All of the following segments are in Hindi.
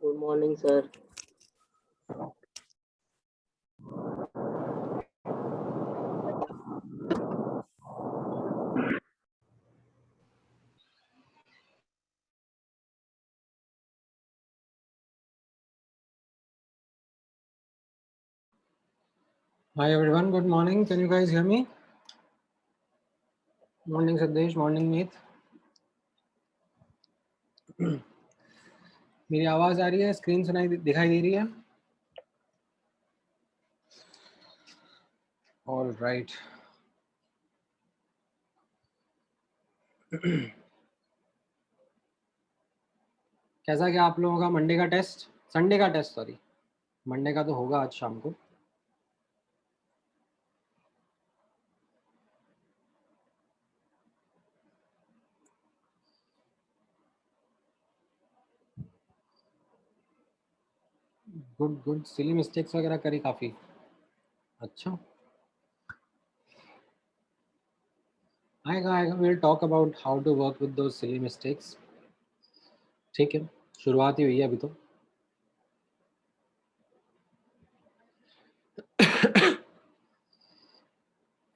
Good morning, sir. Hi everyone, good morning. Can you guys hear me? Morning Siddesh, morning Meet. मेरी आवाज आ रही है? स्क्रीन सुनाई दिखाई दे रही है? All right. कैसा गया आप लोगों का मंडे का टेस्ट? संडे का टेस्ट सॉरी, मंडे का तो होगा आज शाम को. गुड सिली मिस्टेक्स वगैरह करी काफ़ी. अच्छा, आएगा. Will talk about how to work with those silly mistakes. ठीक है, शुरुआत ही हुई है अभी तो.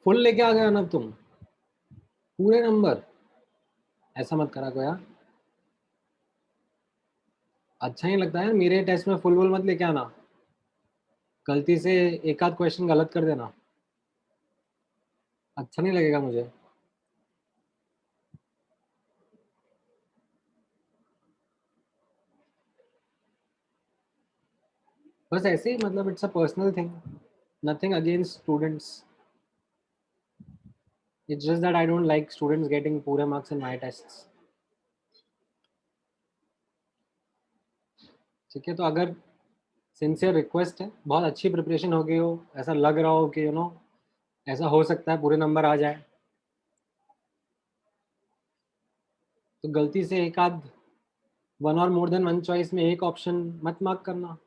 फुल लेके आ गया ना तुम, पूरे नंबर. ऐसा मत करा को यार, अच्छा ही लगता है. मेरे टेस्ट में फुल मत लेके आना. गलती से एक आध क्वेश्चन गलत कर देना, अच्छा नहीं लगेगा मुझे. बस ऐसे ही, मतलब it's a personal thing, nothing against students. It's just that I don't like students getting पूरे मार्क्स इन माय टेस्ट्स. ठीक है, तो अगर सिंसियर रिक्वेस्ट है, बहुत अच्छी प्रिपरेशन हो गई हो, ऐसा लग रहा हो कि ऐसा हो सकता है पूरे नंबर आ जाए, तो गलती से एक आध वन और मोर देन वन चॉइस में एक ऑप्शन मत मार्क करना.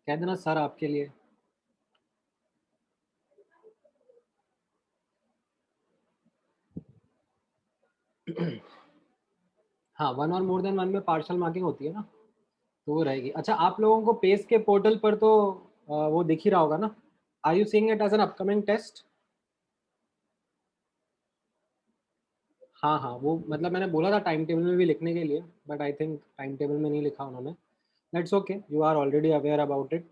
कह देना सर आपके लिए. हाँ, वन और मोर देन वन में पार्शियल मार्किंग होती है ना, तो वो रहेगी. अच्छा, आप लोगों को पेस के पोर्टल पर तो वो दिख ही रहा होगा ना. Are you seeing it as an upcoming test? हाँ हाँ, वो मतलब मैंने बोला था टाइम टेबल में भी लिखने के लिए, but I think time table में नहीं लिखा उन्होंने. That's okay, you are already aware about it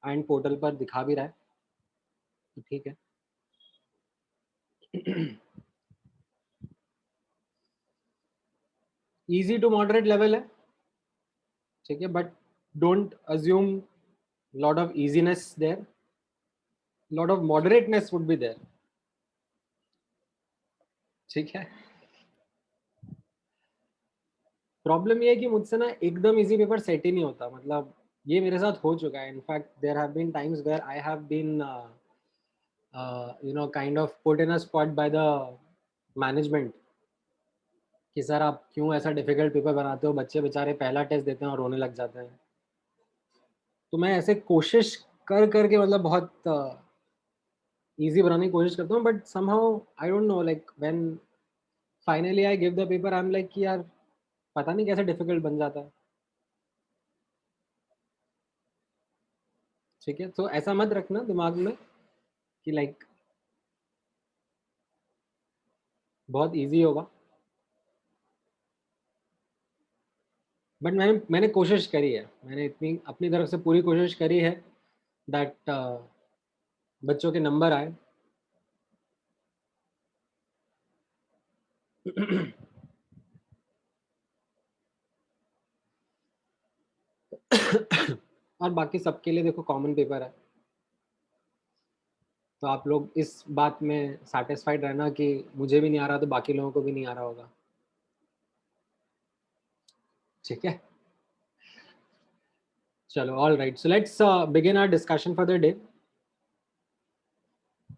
and portal पर दिखा भी रहा है, तो ठीक है. इजी टू मॉडरेट लेवल है, ठीक है, but don't assume lot of easiness there. Lot of moderateness would be there. ठीक है. प्रॉब्लम ये है कि मुझसे ना एकदम इजी पेपर सेट ही नहीं होता. मतलब ये मेरे साथ हो चुका है. In fact there have been times where I have been kind of put in a spot by the management कि सर आप क्यों ऐसा डिफिकल्ट पेपर बनाते हो, बच्चे बेचारे पहला टेस्ट देते हैं और रोने लग जाते हैं. तो मैं ऐसे कोशिश कर करके मतलब बहुत इजी बनाने की कोशिश करता हूँ, but somehow I don't know, like when finally I give the paper I am like कि यार पता नहीं कैसे डिफिकल्ट बन जाता है. ठीक है, तो ऐसा मत रखना दिमाग में कि लाइक बहुत इजी होगा. बट मैंने कोशिश करी है, मैंने इतनी अपनी तरफ से पूरी कोशिश करी है दैट बच्चों के नंबर आए. और बाकी सबके लिए देखो कॉमन पेपर है, तो आप लोग इस बात में सेटिस्फाइड रहना कि मुझे भी नहीं आ रहा तो बाकी लोगों को भी नहीं आ रहा होगा. ठीक है, चलो. All right, so let's begin our discussion for the day.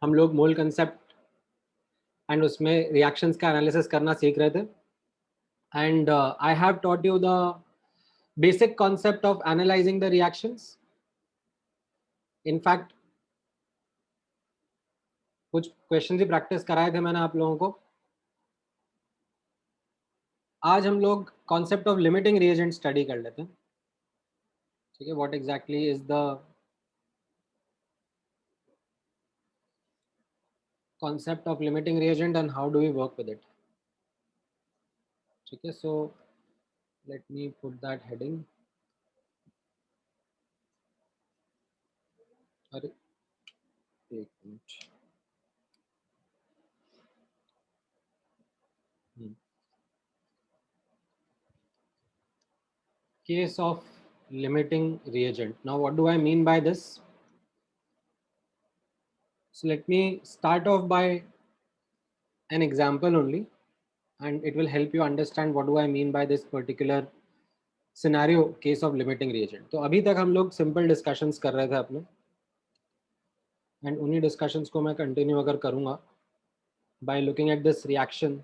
हम लोग मोल कंसेप्ट एंड उसमें रिएक्शंस का एनालिसिस करना सीख रहे थे. And I have taught you the basic concept of analysing the reactions. In fact कुछ क्वेश्चन ही प्रैक्टिस कराए थे मैंने आप लोगों को. आज हम लोग concept of limiting reagent study कर लेते हैं. ठीक है, what exactly is the concept of limiting reagent and how do we work with it. ठीक है, so let me put that heading. अरे एक minute, case of limiting reagent. Now what do I mean by this? So let me start off by an example only, and it will help you understand what do I mean by this particular scenario, case of limiting reagent. तो अभी तक हम लोग सिंपल डिस्कशंस कर रहे थे अपने, एंड उन्हीं डिस्कशंस को मैं कंटिन्यू अगर करूँगा by looking at this reaction,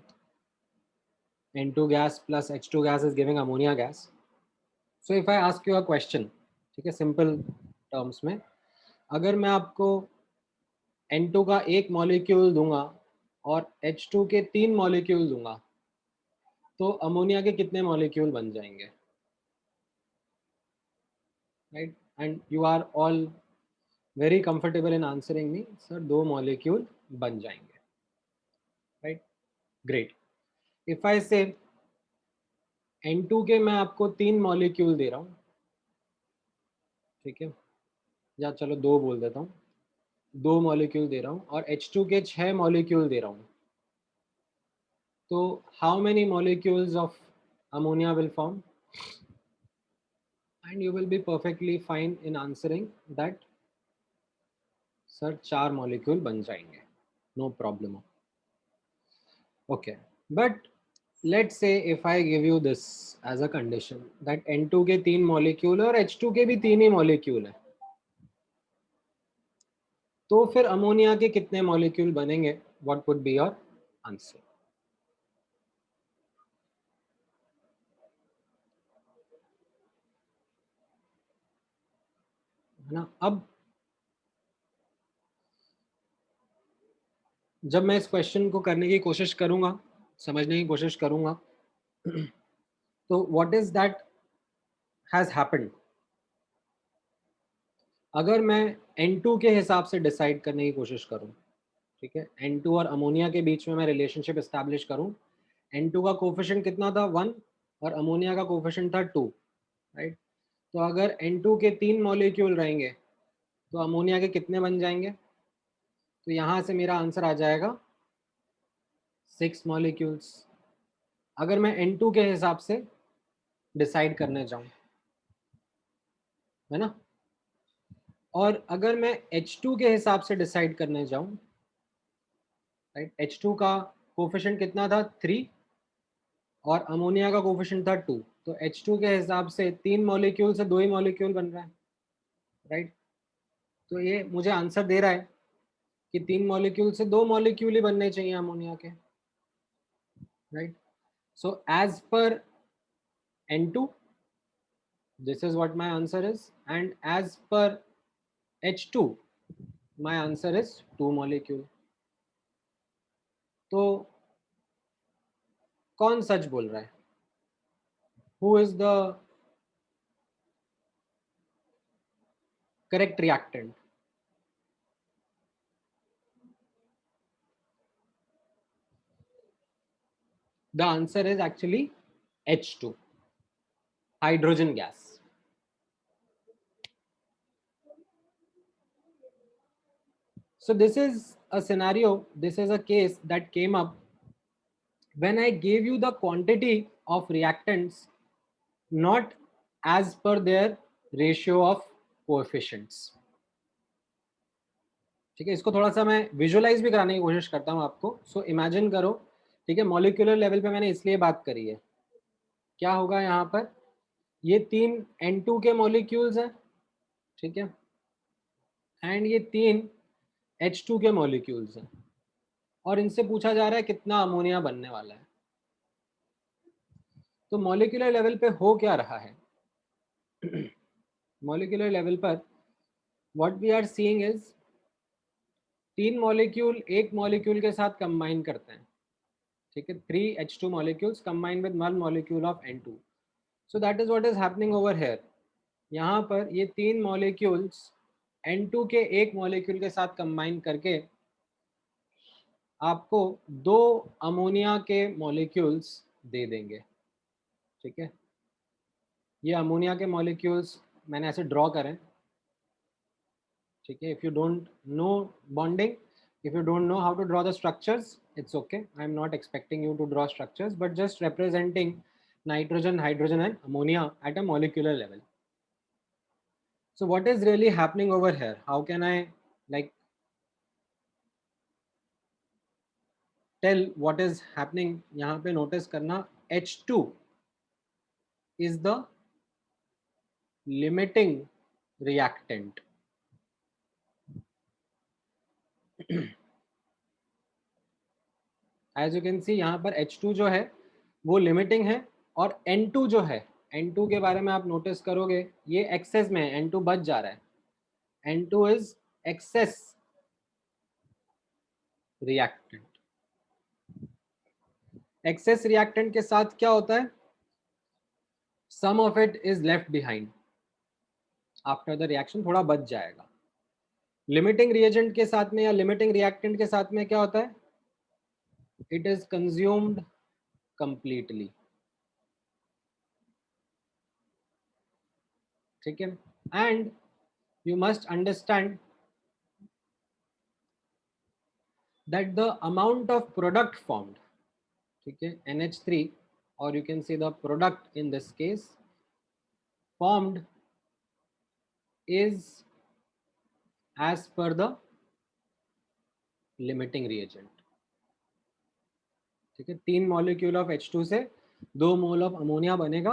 N2 gas plus H2 gas is giving ammonia gas. So if I ask you a question, ठीक है, सिंपल टर्म्स में, अगर मैं आपको N2 का एक मॉलिक्यूल दूंगा और H2 के 3 मॉलिक्यूल दूंगा, तो अमोनिया के कितने मॉलिक्यूल बन जाएंगे? Right, and you are all very comfortable in answering me, sir 2 molecule बन जाएंगे. Right, great. इफ आई से N2 के मैं आपको 3 मॉलिक्यूल दे रहा हूँ, ठीक है, या चलो 2 बोल देता हूँ, 2 मॉलिक्यूल दे रहा हूँ, और H2 के 6 मॉलिक्यूल दे रहा हूँ, तो how many molecules of ammonia will form? And you will be perfectly fine in answering that, sir 4 molecule बन जाएंगे, no problem. Okay, but let's say if I give you this as a condition that N2 के 3 मॉलिक्यूल और H2 के भी 3 ही मॉलिक्यूल है, तो फिर अमोनिया के कितने मॉलिक्यूल बनेंगे? What would be your answer? है ना. अब जब मैं इस क्वेश्चन को करने की कोशिश करूंगा, समझने की कोशिश करूंगा, तो what is that has happened? अगर मैं N2 के हिसाब से डिसाइड करने की कोशिश करूं, ठीक है, N2 और अमोनिया के बीच में मैं रिलेशनशिप एस्टैब्लिश करूं, N2 का कोफिशिएंट कितना था? 1, और अमोनिया का कोफिशिएंट था 2. राइट, तो अगर N2 के 3 मॉलिक्यूल रहेंगे तो अमोनिया के कितने बन जाएंगे? तो यहाँ से मेरा आंसर आ जाएगा 6 मॉलिक्यूल्स, अगर मैं N2 के हिसाब से डिसाइड करने जाऊं, है ना. और अगर मैं H2 के हिसाब से डिसाइड करने जाऊं, राइट, H2 का कोफिशिएंट कितना था? 3, और अमोनिया का कोफिशिएंट था 2, तो H2 के हिसाब से 3 मॉलिक्यूल से 2 ही मॉलिक्यूल बन रहा है. राइट, तो ये मुझे आंसर दे रहा है कि 3 मॉलिक्यूल से 2 मॉलिक्यूल ही बनने चाहिए अमोनिया के. Right, so as per N2 this is what my answer is, and as per H2 my answer is 2 molecule. तो कौन सच बोल रहा है? Who is the correct reactant? The answer is actually H2, hydrogen gas. So this is a scenario, this is a case that came up when I gave you the quantity of reactants not as per their ratio of coefficients. ठीक है, इसको थोड़ा सा मैं विजुअलाइज भी कराने की कोशिश करता हूँ आपको. सो इमेजिन करो, ठीक है, मॉलिक्यूलर लेवल पे मैंने इसलिए बात करी है, क्या होगा यहाँ पर? ये 3 N2 के मॉलिक्यूल्स हैं, ठीक है, एंड ये 3 H2 के मॉलिक्यूल्स हैं, और इनसे पूछा जा रहा है कितना अमोनिया बनने वाला है. तो मॉलिक्यूलर लेवल पे हो क्या रहा है? मॉलिक्यूलर लेवल पर what we are seeing is 3 molecule एक मॉलिक्यूल के साथ कंबाइन करते हैं, ठीक है, 3 H2 molecules combined with 1 molecule of N2. So that is what is happening over here. यहाँ पर ये 3 मॉलिक्यूल्स N2 के एक मॉलिक्यूल के साथ कंबाइन करके आपको 2 अमोनिया के मॉलिक्यूल्स दे देंगे। ठीक है, ये अमोनिया के मॉलिक्यूल्स मैंने ऐसे ड्रॉ करें। ठीक है, if you don't know bonding, if you don't know how to draw the structures, it's okay. I'm not expecting you to draw structures, but just representing nitrogen, hydrogen and ammonia at a molecular level. So what is really happening over here? How can I like tell what is happening? यहाँ पे notice करना, H2 is the limiting reactant. As you can see, यहाँ पर H2 जो है वो लिमिटिंग है, और N2 जो है, N2 के बारे में आप नोटिस करोगे ये एक्सेस में है, N2 बच जा रहा है। N2 is excess reactant. Excess reactant के साथ क्या होता है? Some of it is left behind after the reaction, थोड़ा बच जाएगा। लिमिटिंग रिएजेंट के साथ में या लिमिटिंग रिएक्टेंट के साथ में क्या होता है? It is consumed completely. ठीक है, and you must understand that the amount of product formed, ठीक है, NH3, or you can say the product in this case formed is as per the limiting reagent। ठीक है, 3 मॉलिक्यूल ऑफ H2 से 2 मोल ऑफ अमोनिया बनेगा,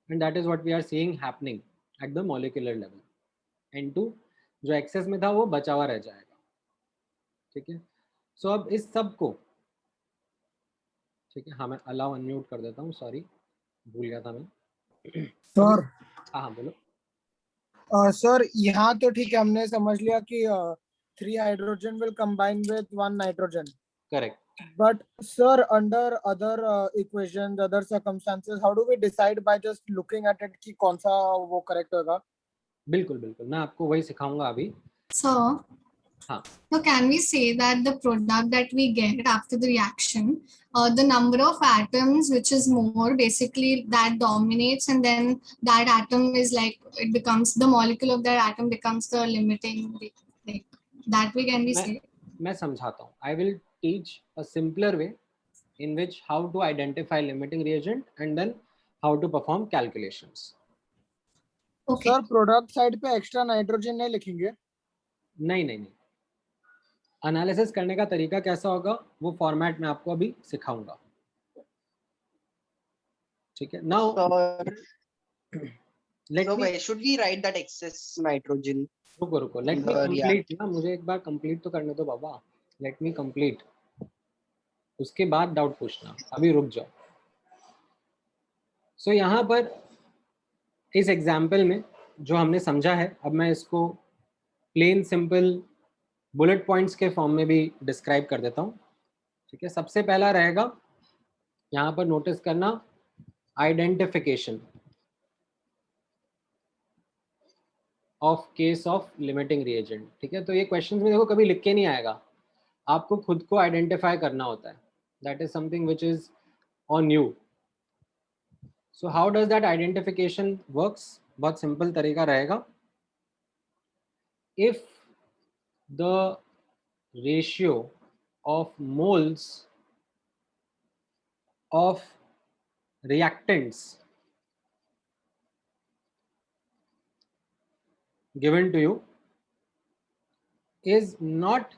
and that is what we are seeing happening at the molecular level. N2 जो एक्सेस में था वो बचा हुआ रह जाएगा। ठीक है, सो अब इस सब को, ठीक है, हाँ मैं अलाउ अनम्यूट कर देता हूँ, सॉरी भूल गया था मैं। सर हाँ बोलो। सर यहाँ तो ठीक है, हमने समझ लिया कि 3 hydrogen will combine with 1 nitrogen. Correct. But sir, under other equations, other circumstances, how do we decide by just looking at it कि कौन सा वो correct होगा? बिल्कुल बिल्कुल, मैं आपको वही सिखाऊंगा अभी। So, हाँ, so can we say that the product that we get after the reaction, the number of atoms which is more, basically that dominates, and then that atom is like, it becomes, the molecule of that atom becomes the limiting, like that way can we say? मैं समझाता हूँ। I will teach a simpler way in which how to identify limiting reagent and then how to perform calculations. Okay. Sir, product side पे extra nitrogen नहीं लिखेंगे? नहीं, एनालिसिस करने का तरीका कैसा होगा वो फॉर्मेट में आपको अभी सिखाऊंगा। ठीक है, now let me, where should we write that excess nitrogen? रुको, लेट मी कंप्लीट ना, मुझे एक बार कंप्लीट तो करने दो बाबा, लेट मी कंप्लीट, उसके बाद डाउट पूछना, अभी रुक जाओ। सो यहाँ पर इस एग्जाम्पल में जो हमने समझा है, अब मैं इसको प्लेन सिंपल बुलेट पॉइंट्स के फॉर्म में भी डिस्क्राइब कर देता हूँ। ठीक है, सबसे पहला रहेगा यहाँ पर नोटिस करना, identification of case of limiting reagent. ठीक है, तो ये क्वेश्चंस में देखो कभी लिख के नहीं आएगा, आपको खुद को आइडेंटिफाई करना होता है। That is something which is on you. So how does that identification works? बहुत सिंपल तरीका रहेगा। If the ratio of moles of reactants given to you is not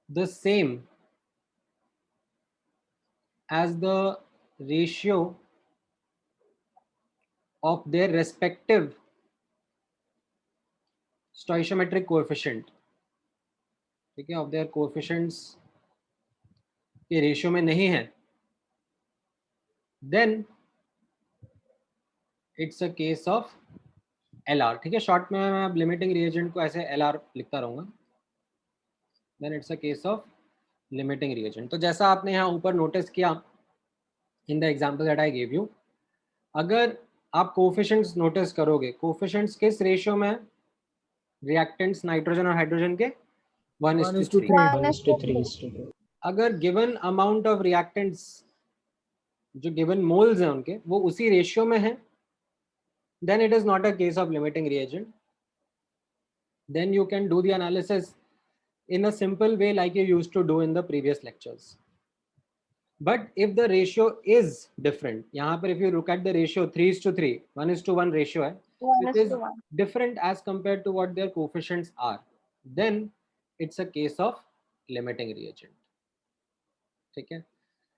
the same as the ratio of their respective stoichiometric coefficient, ठीक है, of their coefficients के रेशियो में नहीं है, then it's a case of LR। ठीक है, शॉर्ट में मैं अब लिमिटिंग रिएजेंट को ऐसे LR लिखता रहूंगा, then it's a case of limiting reagent। तो जैसा आपने यहाँ ऊपर नोटिस किया in the example that I gave you, अगर आप कोफिशिएंट्स नोटिस करोगे, कोफिशिएंट्स किस रेशियो में, रिएक्टेंट्स नाइट्रोजन और हाइड्रोजन के 1:3। 1:3. अगर गिवन अमाउंट ऑफ रिएक्टेंट्स जो गिवन मोल्स हैं उनके वो उसी रेशियो में है, then it is not a case of limiting reagent. Then you can do the analysis in a simple way like you used to do in the previous lectures. But if the ratio is different, यहाँ पर if you look at the ratio 3:3, 1:1 ratio है, it is 1:1. different as compared to what their coefficients are, then it's a case of limiting reagent. ठीक है?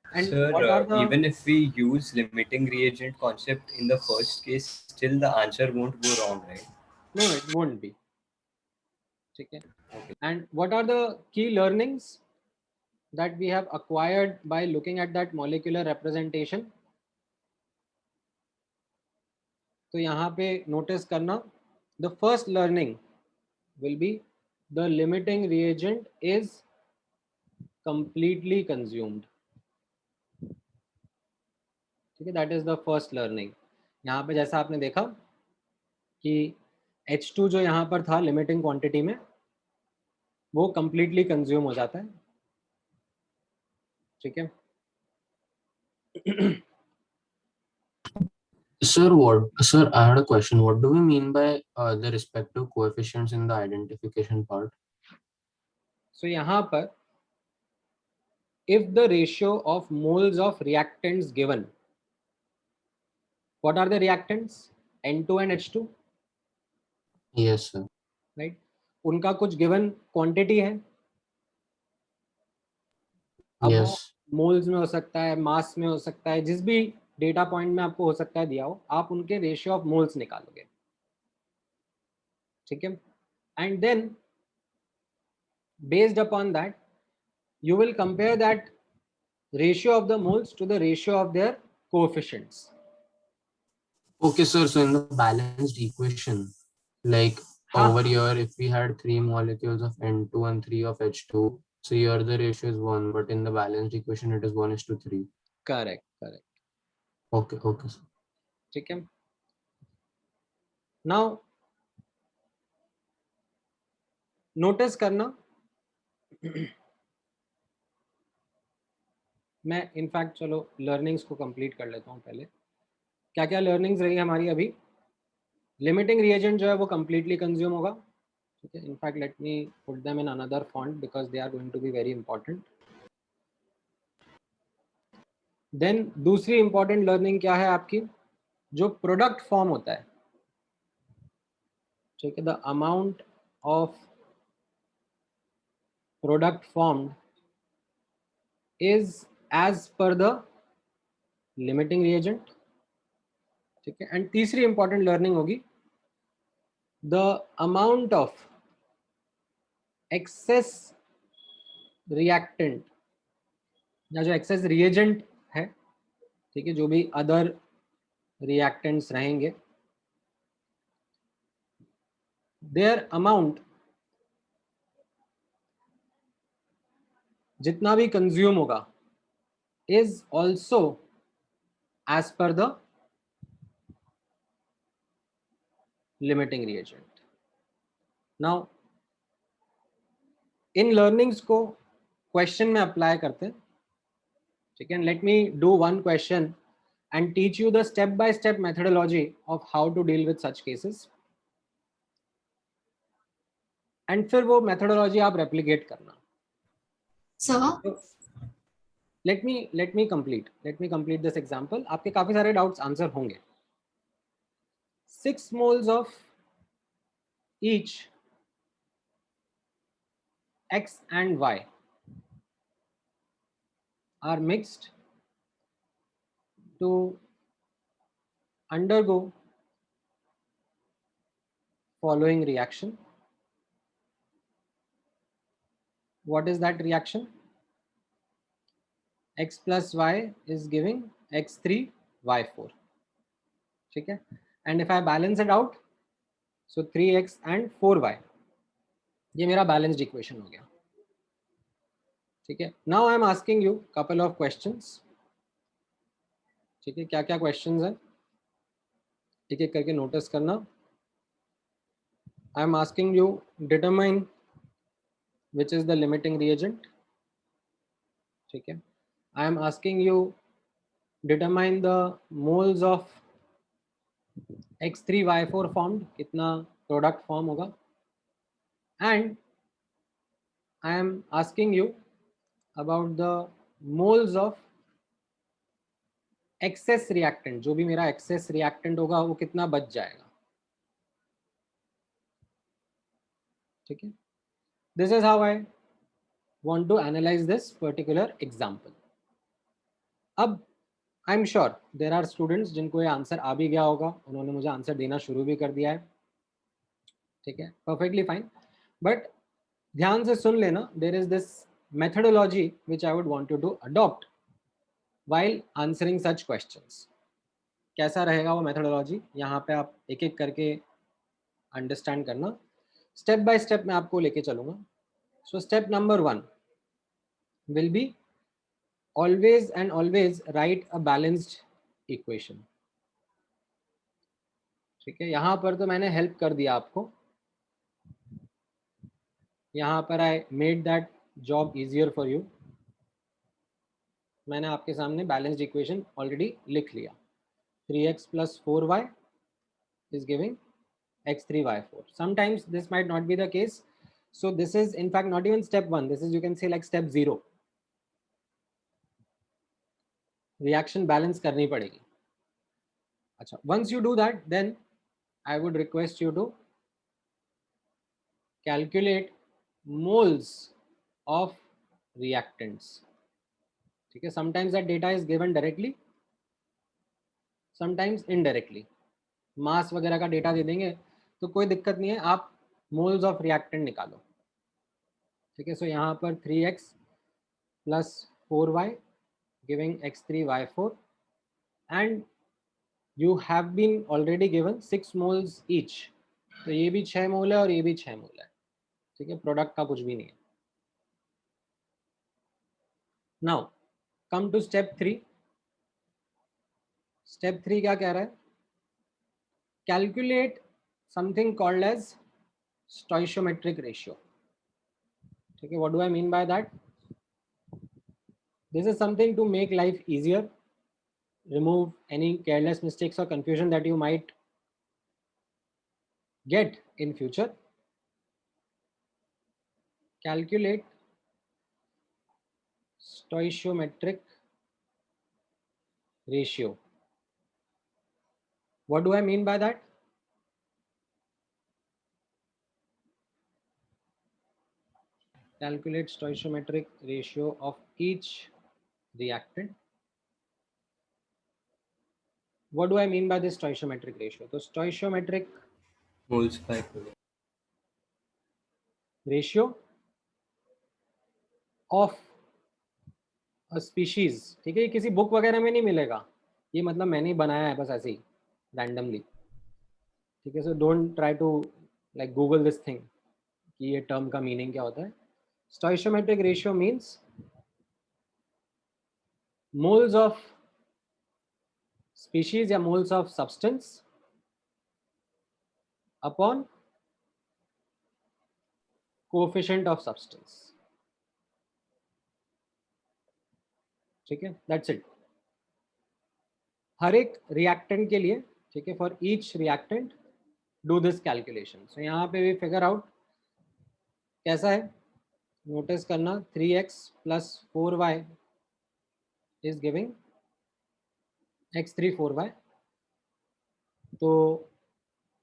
And Sir, what are the, even if we use limiting reagent concept in the first case, still the answer won't go wrong, right? no, it won't be. ठीक है? And what are the key learnings that we have acquired by looking at that molecular representation? तो यहाँ पे notice करना, the first learning will be the limiting reagent is completely consumed. ठीक है, that is the first learning. यहाँ पे जैसा आपने देखा कि H2 जो यहाँ पर था limiting quantity में वो completely consume हो जाता है. ठीक है. Sir, I had a question. What do we mean by the respective coefficients in the identification part? So यहाँ पर if the ratio of moles of reactants given, what are the reactants? N2 and H2, Yes, sir. right? उनका कुछ given quantity है. अब Yes. मोल्स में हो सकता है, मास में हो सकता है, जिस भी डेटा पॉइंट में आपको हो सकता है दिया हो, आप उनके रेशियो ऑफ मोल्स निकालोगे. ठीक है. And then based upon that you will compare that ratio of the moles to the ratio of their coefficients. Okay, sir. So in the balanced equation, like over here, if we had 3 molecules of N2 and 3 of H2, so here the ratio is 1, but in the balanced equation it is 1:3. Correct. Okay, sir. ठीक है. Now notice करना, मैं इनफैक्ट चलो लर्निंग्स को कंप्लीट कर लेता हूँ पहले. क्या क्या लर्निंग्स रही हमारी अभी? लिमिटिंग रिएजेंट जो है वो कंप्लीटली कंज्यूम होगा. ठीक है. In fact let me put them in another font because they are going to be very important. Then दूसरी इंपॉर्टेंट लर्निंग क्या है आपकी? जो प्रोडक्ट फॉर्म होता है. ठीक है. The amount of product formed is as per the limiting reagent. ठीक है. एंड तीसरी इंपॉर्टेंट लर्निंग होगी the amount of excess reactant या जो एक्सेस रिएजेंट है. ठीक है. जो भी अदर रिएक्टेंट्स रहेंगे, देयर अमाउंट जितना भी कंज्यूम होगा is also as per the limiting reagent. Now इन लर्निंग्स को क्वेश्चन में अप्लाई करते हैं. ठीक है. Let me do one question and teach you the step-by-step methodology of how to deal with such cases. And फिर वो methodology आप replicate करना. Sir, Let me complete this example. आपके काफी सारे doubts answer होंगे. 6 moles of each X and Y are mixed to undergo following reaction. What is that reaction? X plus Y is giving X3 Y4. ठीक है. And if I balance it out, so 3X and 4Y, ये मेरा balanced equation हो गया. ठीक है. Now I am asking you couple of questions. ठीक है. क्या क्या क्वेश्चंस हैं? एक एक करके नोटिस करना. I am asking you determine which is the limiting reagent. ठीक है. I am asking you determine the moles of X3Y4 formed, कितना product form होगा, and I am asking you about the moles of excess reactant. जो भी मेरा excess reactant होगा वो कितना बच जाएगा. ठीक है. This is how I want to analyze this particular example. अब I am sure there are students जिनको ये आंसर आ भी गया होगा, उन्होंने मुझे आंसर देना शुरू भी कर दिया है. ठीक है, परफेक्टली फाइन. बट ध्यान से सुन लेना, there is this methodology which I would want you to adopt while answering such questions. कैसा रहेगा वो मेथडोलॉजी, यहाँ पे आप एक एक करके अंडरस्टैंड करना. स्टेप बाय स्टेप मैं आपको लेके चलूँगा. So step number 1 will be always and always write a balanced equation. ठीक है, यहाँ पर तो मैंने हेल्प कर दिया आपको. यहाँ पर I made that job easier for you. मैंने आपके सामने बैलेंस्ड इक्वेशन ऑलरेडी लिख लिया. 3x plus 4y is giving x3y4. Sometimes this might not be the case. So this is in fact not even step 1. This is, you can say, like step 0. Reaction balance करनी पड़ेगी. अच्छा, once you do that then I would request you to calculate moles of reactants. ठीक है, sometimes that data is given directly, sometimes indirectly. Mass वगैरह का डेटा दे देंगे तो कोई दिक्कत नहीं है, आप मोल्स ऑफ रिएक्टेंट निकालो. ठीक है, सो यहाँ पर 3x plus 4y giving x3y4 and you have been already given 6 moles each. तो ये भी 6 मोल है और ये भी 6 मोल है. ठीक है, प्रोडक्ट का कुछ भी नहीं है. Now come to step 3. Step 3 क्या कह रहा है? Calculate something called as stoichiometric ratio. ठीक है, what do I mean by that? This is something to make life easier, remove any careless mistakes or confusion that you might get in future. Calculate stoichiometric ratio. What do I mean by that? Calculate stoichiometric ratio of each reactant. What do I mean by this stoichiometric ratio? So stoichiometric moles by ratio of a species. ठीक है, ये किसी बुक वगैरह में नहीं मिलेगा, ये मतलब मैंने ही बनाया है बस ऐसे ही रैंडमली. ठीक है, so don't try to like Google this thing कि ये टर्म का मीनिंग क्या होता है. Stoichiometric ratio means moles of species या moles of substance upon coefficient of substance. ठीक है, दैट्स इट. हर एक रिएक्टेंट के लिए, ठीक है, for each reactant do this calculation. So यहाँ पे भी फिगर आउट कैसा है नोटिस करना. 3x plus 4y is giving x3 4y. तो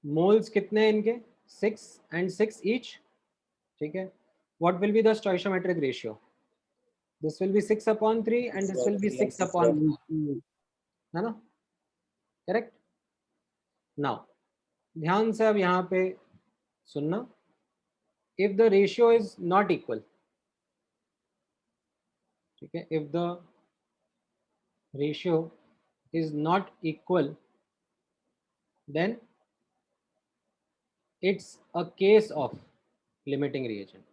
मोल्स कितने हैं इनके? 6 and 6 each. ठीक है, what will be the stoichiometric ratio? This will be 6/3 and this will be 6/3. है ना, करेक्ट. नाउ ध्यान से अब यहाँ पे सुनना. If the ratio is not equal, ठीक है, if the ratio is not equal then it's a case of limiting reagent.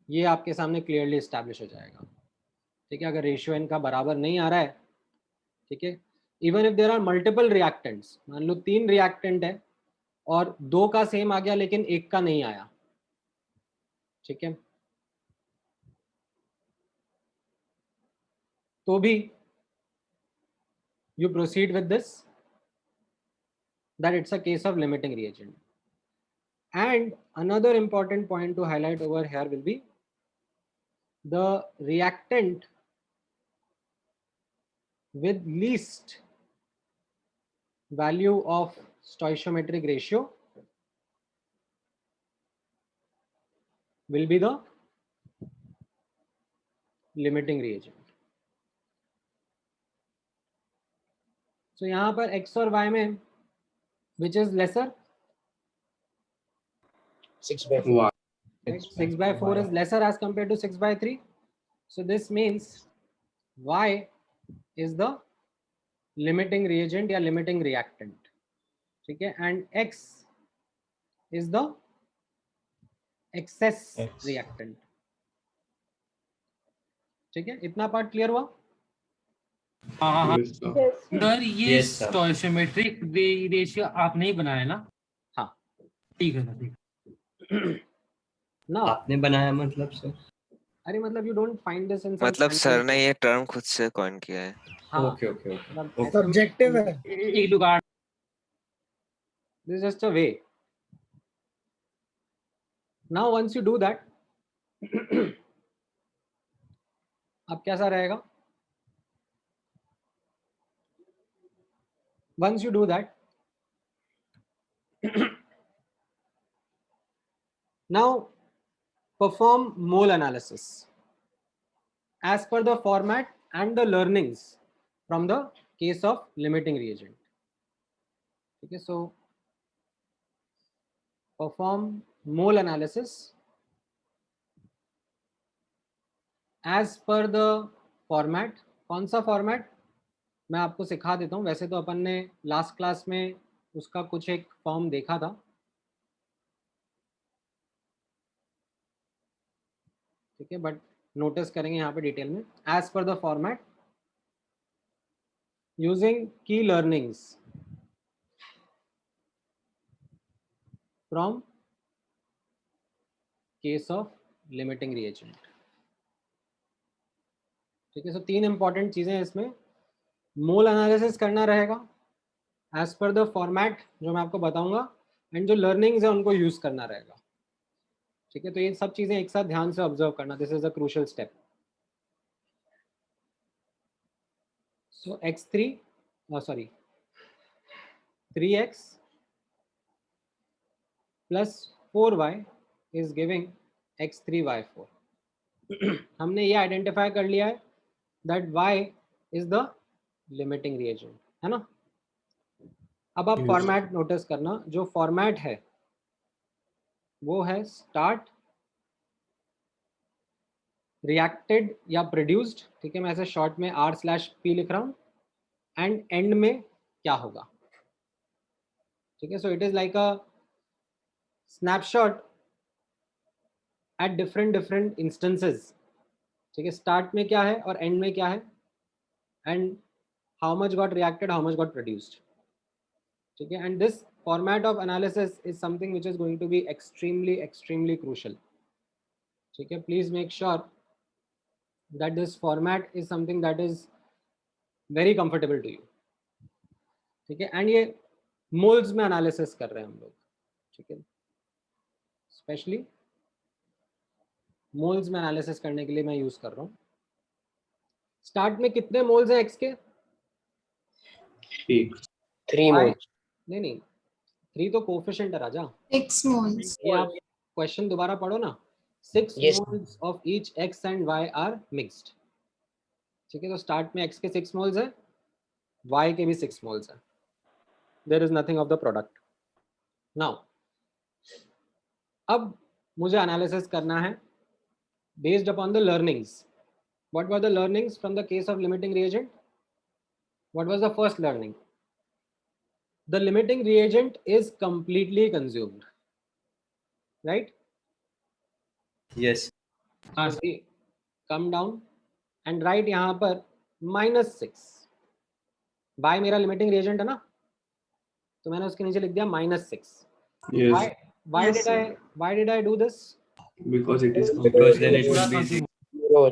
ये आपके सामने क्लियरली एस्टैब्लिश हो जाएगा. ठीक है, अगर रेशियो इनका बराबर नहीं आ रहा है, ठीक है, even if there are multiple reactants, मान लो 3 रिएक्टेंट है और 2 का सेम आ गया लेकिन 1 का नहीं आया, ठीक है, तो भी you proceed with this, that it's a case of limiting reagent. And another important point to highlight over here will be the reactant with least value of stoichiometric ratio will be the limiting reagent. So यहाँ पर x और y में which is lesser? 6/4. Right? 6/4 is lesser as compared to 6/3. So this means y is the limiting reagent या limiting reactant, ठीक है, and x is the excess reactant. ठीक है, इतना पार्ट क्लियर हुआ? हाँ Yes, sir. सर, ये Yes, sir. स्टोइशियोमेट्रिक रेशियो आप नहीं बनाया ना? हाँ। ठीक है सर, ठीक। ना आपने बनाया मतलब सर? अरे मतलब you don't find this in मतलब सर ने ये टर्म खुद से कॉइन किया है। हाँ, ओके ओके ओके मतलब सब्जेक्टिव है। एक दुकान this is just a way. Now once you do that अब कैसा रहेगा? Once you do that now perform mole analysis as per the format and the learnings from the case of limiting reagent. Okay, so perform mole analysis as per the format. कौन सा फॉर्मेट मैं आपको सिखा देता हूँ, वैसे तो अपन ने लास्ट क्लास में उसका कुछ एक फॉर्म देखा था, ठीक है, बट नोटिस करेंगे यहाँ पे डिटेल में, as per the format using key learnings from case of limiting reagent, ठीक है। सो 3 इंपॉर्टेंट चीजें हैं इसमें, मोल एनालिसिस करना रहेगा एज पर द फॉर्मेट जो मैं आपको बताऊंगा, एंड जो लर्निंग्स है उनको यूज करना रहेगा, ठीक है। तो ये सब चीजें एक साथ ध्यान से ऑब्जर्व करना, this is a crucial step. So x3 sorry 3x plus 4y is giving x3y4 हमने ये आइडेंटिफाई कर लिया है that y is the limiting reagent, है ना। अब आप फॉर्मेट नोटिस करना, जो फॉर्मेट है वो है स्टार्ट, रिएक्टेड या प्रोड्यूस्ड, ठीक है, मैं ऐसे शॉर्ट में r/p लिख रहा हूँ, एंड एंड में क्या होगा, ठीक है। So it is like a snapshot at different instances, ठीक है, स्टार्ट में क्या है और एंड में क्या है, and how much got reacted, how much got produced, ठीक है। And this format of analysis is something which is going to be extremely crucial, ठीक है। Please make sure that this format is something that is very comfortable to you, ठीक है। एंड ये मोल्स में एनालिसिस कर रहे हैं हम लोग, ठीक है, स्पेशली मोल्स में एनालिसिस करने के लिए मैं यूज कर रहा हूँ। स्टार्ट में कितने मोल्स हैं एक्स के? 3 moles. नहीं 3 तो कोफिशिएंट है राजा। 6 moles. ये आप क्वेश्चन दोबारा पढ़ो ना, 6 Yes. moles of each x and y are mixed, ठीक है। तो स्टार्ट में x के 6 moles है, y के भी 6 moles है, there is nothing of the product. Now अब मुझे एनालिसिस करना है based upon the learnings. What were the learnings from the case of limiting reagent? What was the first learning? The limiting reagent is completely consumed, right? Yes. हाँ So we come down and right यहाँ पर -6. बाय मेरा लिमिटिंग रिएजेंट है ना, तो मैंने उसके नीचे लिख दिया -6. Yes. Why did I do this? Because it is because then it will be zero.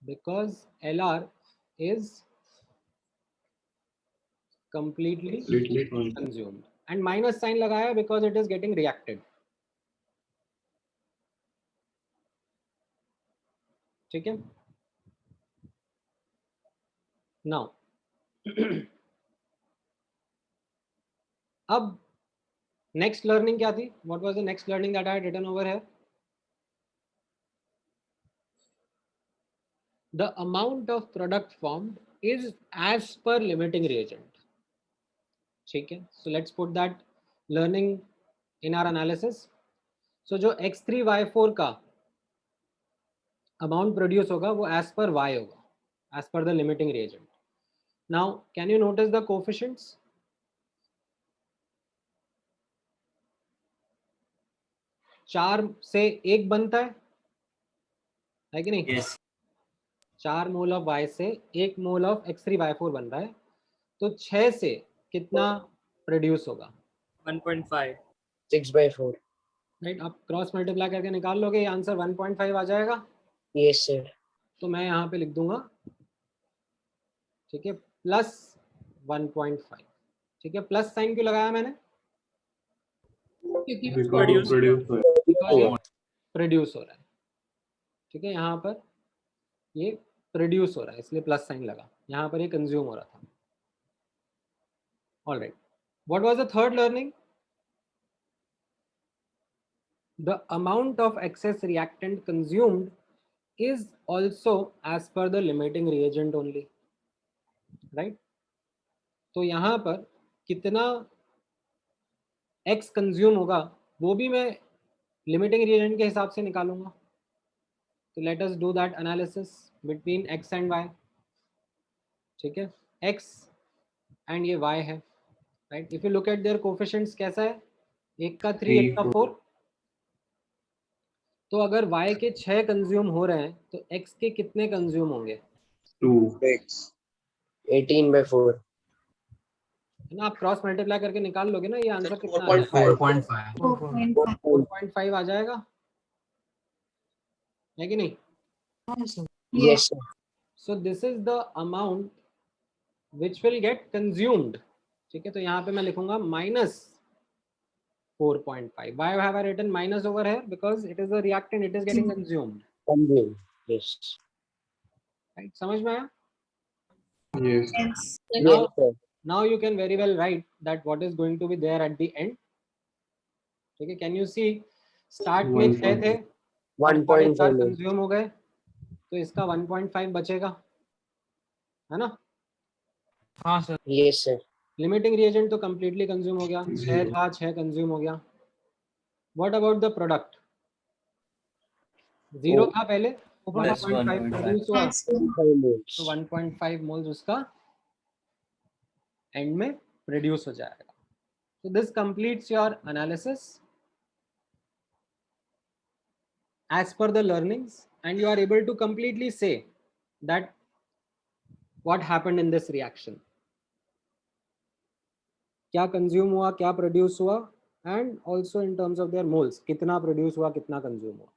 Because LR is completely consumed. And minus sign लगाया because it is getting reacted. ठीक है. Now अब next learning क्या थी? What was the next learning that I had written over here? The amount of product formed is as per limiting reagent. ठीक है. So let's put that learning in our analysis. So जो X3Y4 का amount produce होगा वो as per Y होगा, as per the limiting reagent. Now can you notice the coefficients? चार से एक बनता है कि नहीं? Yes. 4 मोल ऑफ Y से 1 मोल ऑफ X3Y4 बन रहा है, तो 6 से कितना प्रोड्यूस होगा? 1.5. 6/4. राइट. आप क्रॉस मल्टीप्लाई करके निकाल लोगे, ये आंसर 1.5 आ जाएगा. Yes, sir. तो मैं यहाँ पे लिख दूंगा, ठीक है, प्लस 1.5. ठीक है. प्लस साइन क्यों लगाया मैंने? क्योंकि प्रोड्यूस हो रहा है. ठीक है. यहाँ पर ये प्रोड्यूस हो रहा है इसलिए प्लस साइन लगा. यहाँ पर ये कंज्यूम हो रहा था. All right. What was the third learning? The amount of excess reactant consumed is also as per the limiting reagent only, right? तो यहाँ पर कितना X कंज्यूम होगा वो भी मैं लिमिटिंग रिएजेंट के हिसाब से निकालूंगा. तो let us do that analysis between X and Y. ठीक है. X एंड ये Y है, right. If you look at there coefficients कैसा है, एक का 3, एक का 4. तो अगर Y के 6 कंज्यूम हो रहे हैं तो X के कितने कंज्यूम होंगे? 2. 18/4. है ना. आप क्रॉस मल्टीप्लाई करके निकाल लोगे ना, ये आंसर कितना आ 4.5. 4.5. 4.5 आ जाएगा, है कि नहीं? Yes, sir. So this is the amount which will get consumed. ठीक है. तो यहाँ पे मैं लिखूंगा -4.5. Why have I written minus over here? Because it is a reactant, it is getting consumed. Consumed. Yes. Right? समझ में आया? Yes. Yes. Now, Yes, sir. now you can very well write that what is going to be there at the end. ठीक है. Can you see? Start में 6 थे, 1.5. कंज्यूम हो गए, तो इसका 1.5 बचेगा, है ना. हाँ sir. Yes, sir. Limiting reagent तो कंप्लीटली कंज्यूम हो गया. 6 था, 6 कंज्यूम हो गया. What about the product? 0 था पहले, Plus 1.5 प्रोड्यूस हुआ, Yes. तो 1.5 मोल्स उसका एंड में प्रोड्यूस हो जाएगा. So this completes your analysis as per the learnings, and you are able to completely say that what happened in this reaction. क्या कंज्यूम हुआ, क्या प्रोड्यूस हुआ, and also in terms of their moles, कितना प्रोड्यूस हुआ, कितना कंज्यूम हुआ.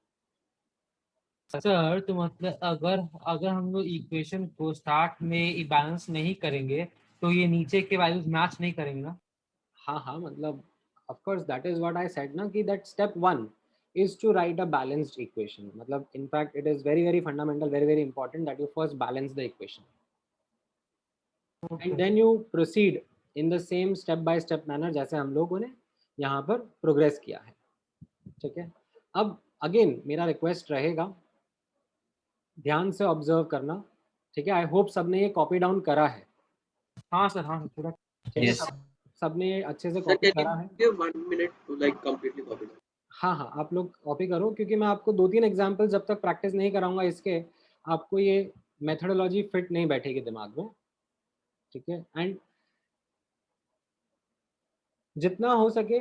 सर तो मतलब अगर हम लोग इक्वेशन को स्टार्ट में बैलेंस नहीं करेंगे तो ये नीचे के वैल्यूज मैच नहीं करेंगे ना. हाँ, मतलब of course that is what I said ना, कि that step 1 is to write a balanced equation. मतलब in fact it is very fundamental, very important that you first balance the equation and then you proceed in the same step by step manner जैसे हम लोगों ने यहाँ पर प्रोग्रेस किया है. ठीक है. अब अगेन मेरा रिक्वेस्ट रहेगा ध्यान से ऑब्जर्व करना. ठीक है. आई होप सबने ये कॉपी डाउन करा है. हाँ सर. हाँ पूरा. Yes. सबने अच्छे से कॉपी करा है. 1 minute to like completely copy. हाँ, आप लोग कॉपी करो, क्योंकि मैं आपको 2-3 एग्जाम्पल जब तक प्रैक्टिस नहीं कराऊंगा इसके, आपको ये मेथडोलॉजी फिट नहीं बैठेगी दिमाग में. ठीक है. एंड जितना हो सके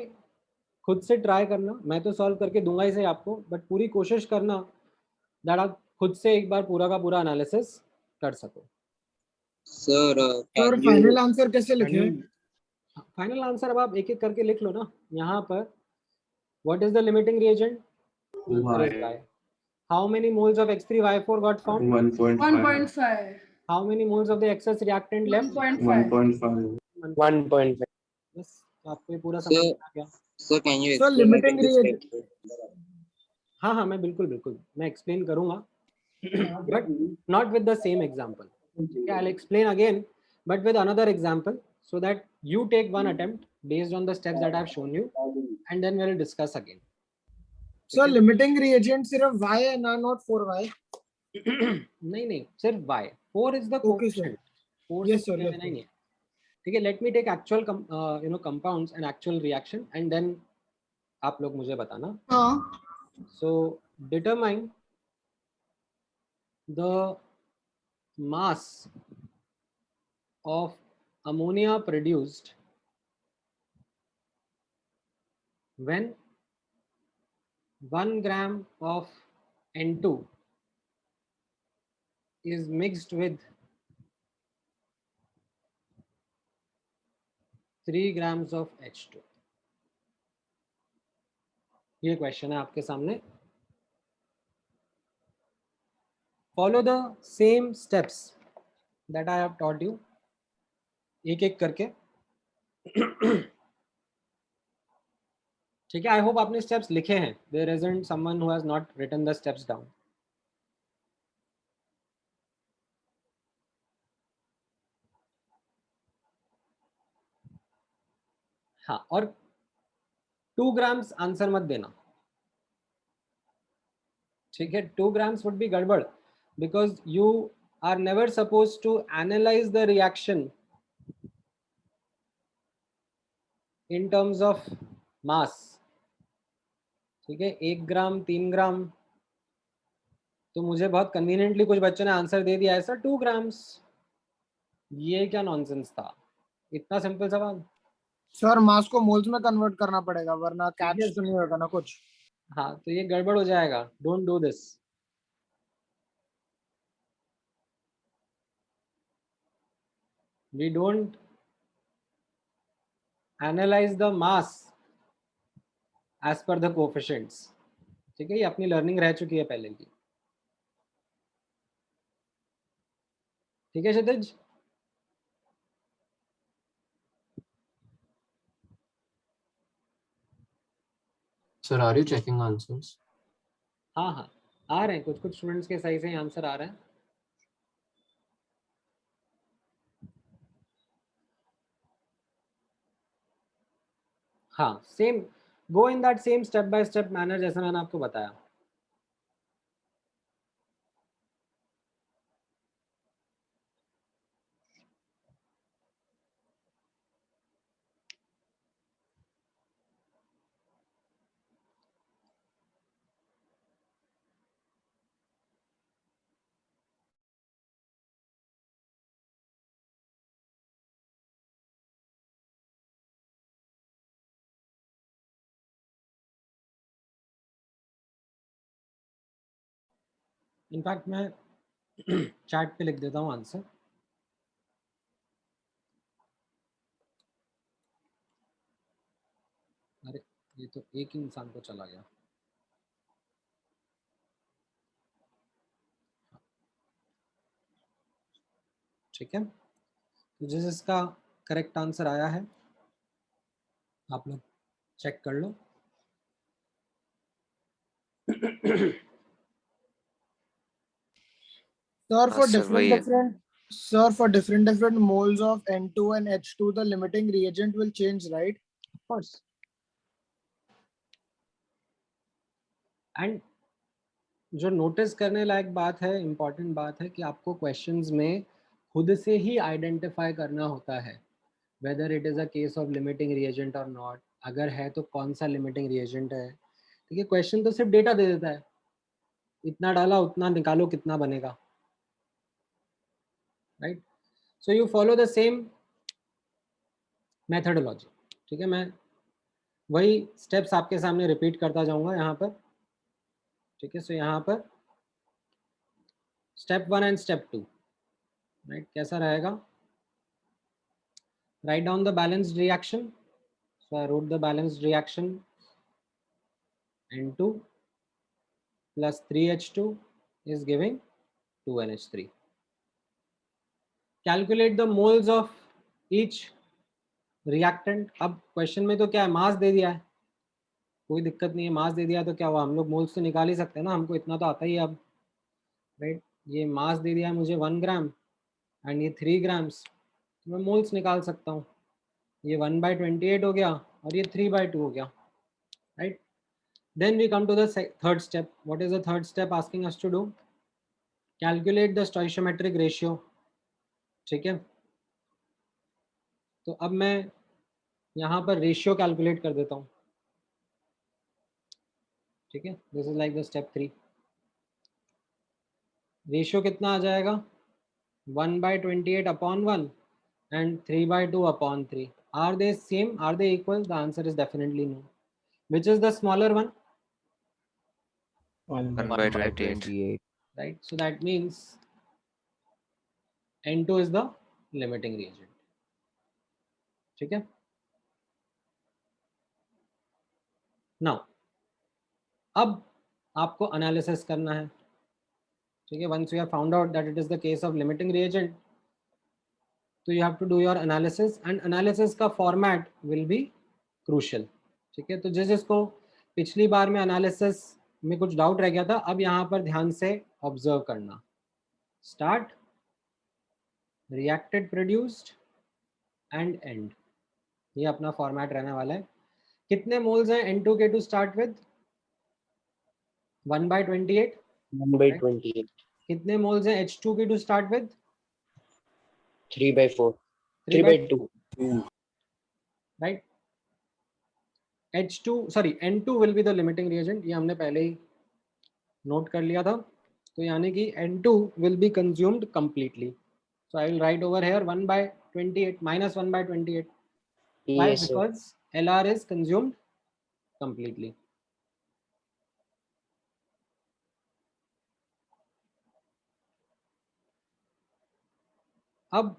खुद से ट्राई करना. मैं तो सॉल्व करके दूंगा इसे आपको, बट पूरी कोशिश करना दैट आप खुद से एक बार पूरा का पूरा एनालिसिस कर सको। Sir, sir can final you answer कैसे लिखे? फाइनल आंसर अब आप एक एक करके लिख लो ना। यहाँ पर what is the limiting reagent? Y. How many moles of X3Y4 got formed? 1.5. How many moles of the excess reactant left? 1.5. 1.5. बस आपको ये पूरा समझ sir, में आ गया। sir, can you Sir, explain it limiting in this reagent. step? हाँ हाँ मैं बिल्कुल मैं एक्सप्लेन करूंगा but not with the same example. I will explain again but with another example so that you take one attempt based on the steps that I have shown you and then we will discuss again. Sir limiting reagent सिर्फ y है ना, नॉट 4y? नहीं सिर्फ y. 4 is the Okay, sir. coefficient. 4 Yes, से sir, कोई yes, लेना sir. ही नहीं है। ठीक है, let me take actual compounds and actual reaction and then आप लोग मुझे बताना। So determine the mass of ammonia produced when 1 gram of N2 is mixed with 3 grams of H2. ये क्वेश्चन है आपके सामने। Follow the same steps that I have taught you. एक एक करके। ठीक है, आई होप आपने स्टेप्स लिखे हैं। There isn't someone who has not written the steps down. हाँ, और 2 ग्राम्स आंसर मत देना। ठीक है, 2 grams would be गड़बड़ because you are never supposed to analyze the reaction in terms of mass. ठीक है, 1 ग्राम 3 ग्राम तो मुझे बहुत कन्वीनियंटली कुछ बच्चों ने आंसर दे दिया ऐसा 2 ग्राम्स। ये क्या नॉनसेंस था? इतना सिंपल सवाल। सर मास को मोल्स में कन्वर्ट करना पड़ेगा वरना कैच तो नहीं होगा ना कुछ। हाँ, तो ये गड़बड़ हो जाएगा। Don't do this. We don't analyze the mass as per the coefficients. ठीक है, ये अपनी लर्निंग रह चुकी है पहले की। ठीक है क्षितिज? Sir, are you checking answers? हाँ आ रहे हैं, कुछ स्टूडेंट्स के सही से आंसर आ रहे हैं। हाँ, same go in that same step by step manner जैसा मैंने आपको बताया। इनफैक्ट मैं चैट पे लिख देता हूँ आंसर। अरे ये तो एक ही इंसान को चला गया। ठीक है, तो जिसका करेक्ट आंसर आया है आप लोग चेक कर लो। Sir, for sir, वही है। different moles of N2 and H2, the limiting reagent will change, right? Of course. And जो नोटिस करने लायक बात है, इम्पॉर्टेंट बात है कि आपको क्वेश्चंस में खुद से ही आइडेंटिफाई करना होता है whether it is a case of limiting reagent और नॉट। अगर है तो कौन सा लिमिटिंग रिएजेंट है। ठीक है, क्वेश्चन तो सिर्फ डेटा दे देता है, इतना डाला उतना निकालो कितना बनेगा, right? So you follow the same methodology. ठीक है, मैं वही स्टेप्स आपके सामने रिपीट करता जाऊंगा यहाँ पर। ठीक है, सो यहाँ पर स्टेप 1 एंड स्टेप 2, राइट? कैसा रहेगा? Write down the balanced reaction. So I wrote the balanced reaction. N2 plus 3H2 is giving 2NH3. Calculate the moles of each reactant. अब क्वेश्चन में तो क्या है, मास दे दिया है, कोई दिक्कत नहीं है, मास दे दिया तो क्या हुआ, हम लोग मोल्स तो निकाल ही सकते हैं ना, हमको इतना तो आता ही है अब, राइट? ये मास दे दिया है मुझे 1 ग्राम एंड ये 3 ग्राम्स, तो मैं मोल्स निकाल सकता हूँ। ये 1/28 हो गया और ये 3/2 हो गया, right? Then we come to the third step. What is the third step asking us to do? Calculate the stoichiometric ratio. ठीक है, तो अब मैं यहाँ पर रेशियो कैलकुलेट कर देता हूँ। ठीक है, this is like the step 3। Ratio कितना आ जाएगा? 1/28 upon 1 and 3/2 upon 3. Are they same? Are they equal? The answer is definitely no. Which is the smaller one? 1/28. Right, so that means N2 is the limiting reagent. ठीक है, नाउ अब आपको एनालिसिस करना है। ठीक है, once you have found out that it is the case of limiting reagent, तो you have to do your analysis, and analysis का फॉर्मेट विल बी क्रूशियल। ठीक है, तो जिसको पिछली बार में एनालिसिस में कुछ डाउट रह गया था, अब यहाँ पर ध्यान से ऑब्जर्व करना। Start, reacted, produced and and, ये अपना फॉर्मेट रहने वाला है। कितने मोल्स हैं N2 के टू स्टार्ट विद? 1/28। 1/28. कितने मोल्स हैं H2 के to start with? 3/4. 3/2. Right, H2 sorry N2 will be the limiting reagent, ये हमने पहले ही नोट कर लिया था। तो यानी कि N2 will be consumed completely, so I will write over here 1/28 minus 1/28. Why? Yes, sir. Because LR is consumed completely. अब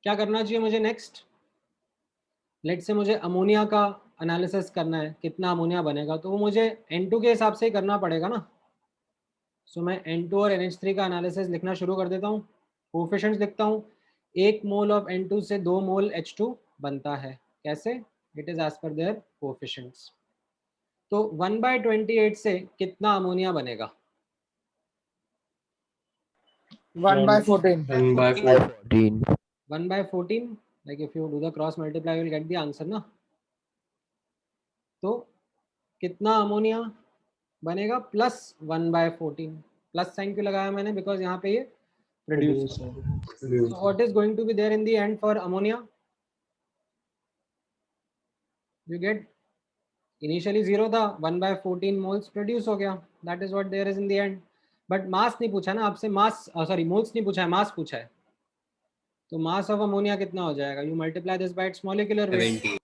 क्या करना चाहिए मुझे नेक्स्ट? लेट से मुझे अमोनिया का एनालिसिस करना है, कितना अमोनिया बनेगा, तो वो मुझे N2 के हिसाब से ही करना पड़ेगा ना। सो मैं N2 और NH3 का एनालिसिस लिखना शुरू कर देता हूँ। कोएफिशिएंट्स लिखता हूँ, 1 मोल ऑफ N2 से 2 मोल H2 बनता है। कैसे? It is as per their coefficients. तो 1/28 से कितना अमोनिया बनेगा? 1/14. 1/14. 1/14, like if you do the cross multiply you will get the answer ना। तो कितना अमोनिया बनेगा? प्लस 1/14। प्लस साइन क्यों लगाया मैंने? बिकॉज यहाँ पे ये produce. So what is going to be there in the end for ammonia? You get initially 0 था, 1/14 moles प्रोड्यूस हो गया, that is what there is in the end. But mass नहीं पूछा ना आपसे, मास सॉरी मोल्स नहीं पूछा है, मास पूछा है। तो मास ऑफ अमोनिया कितना हो जाएगा? You multiply this by its molecular weight, 70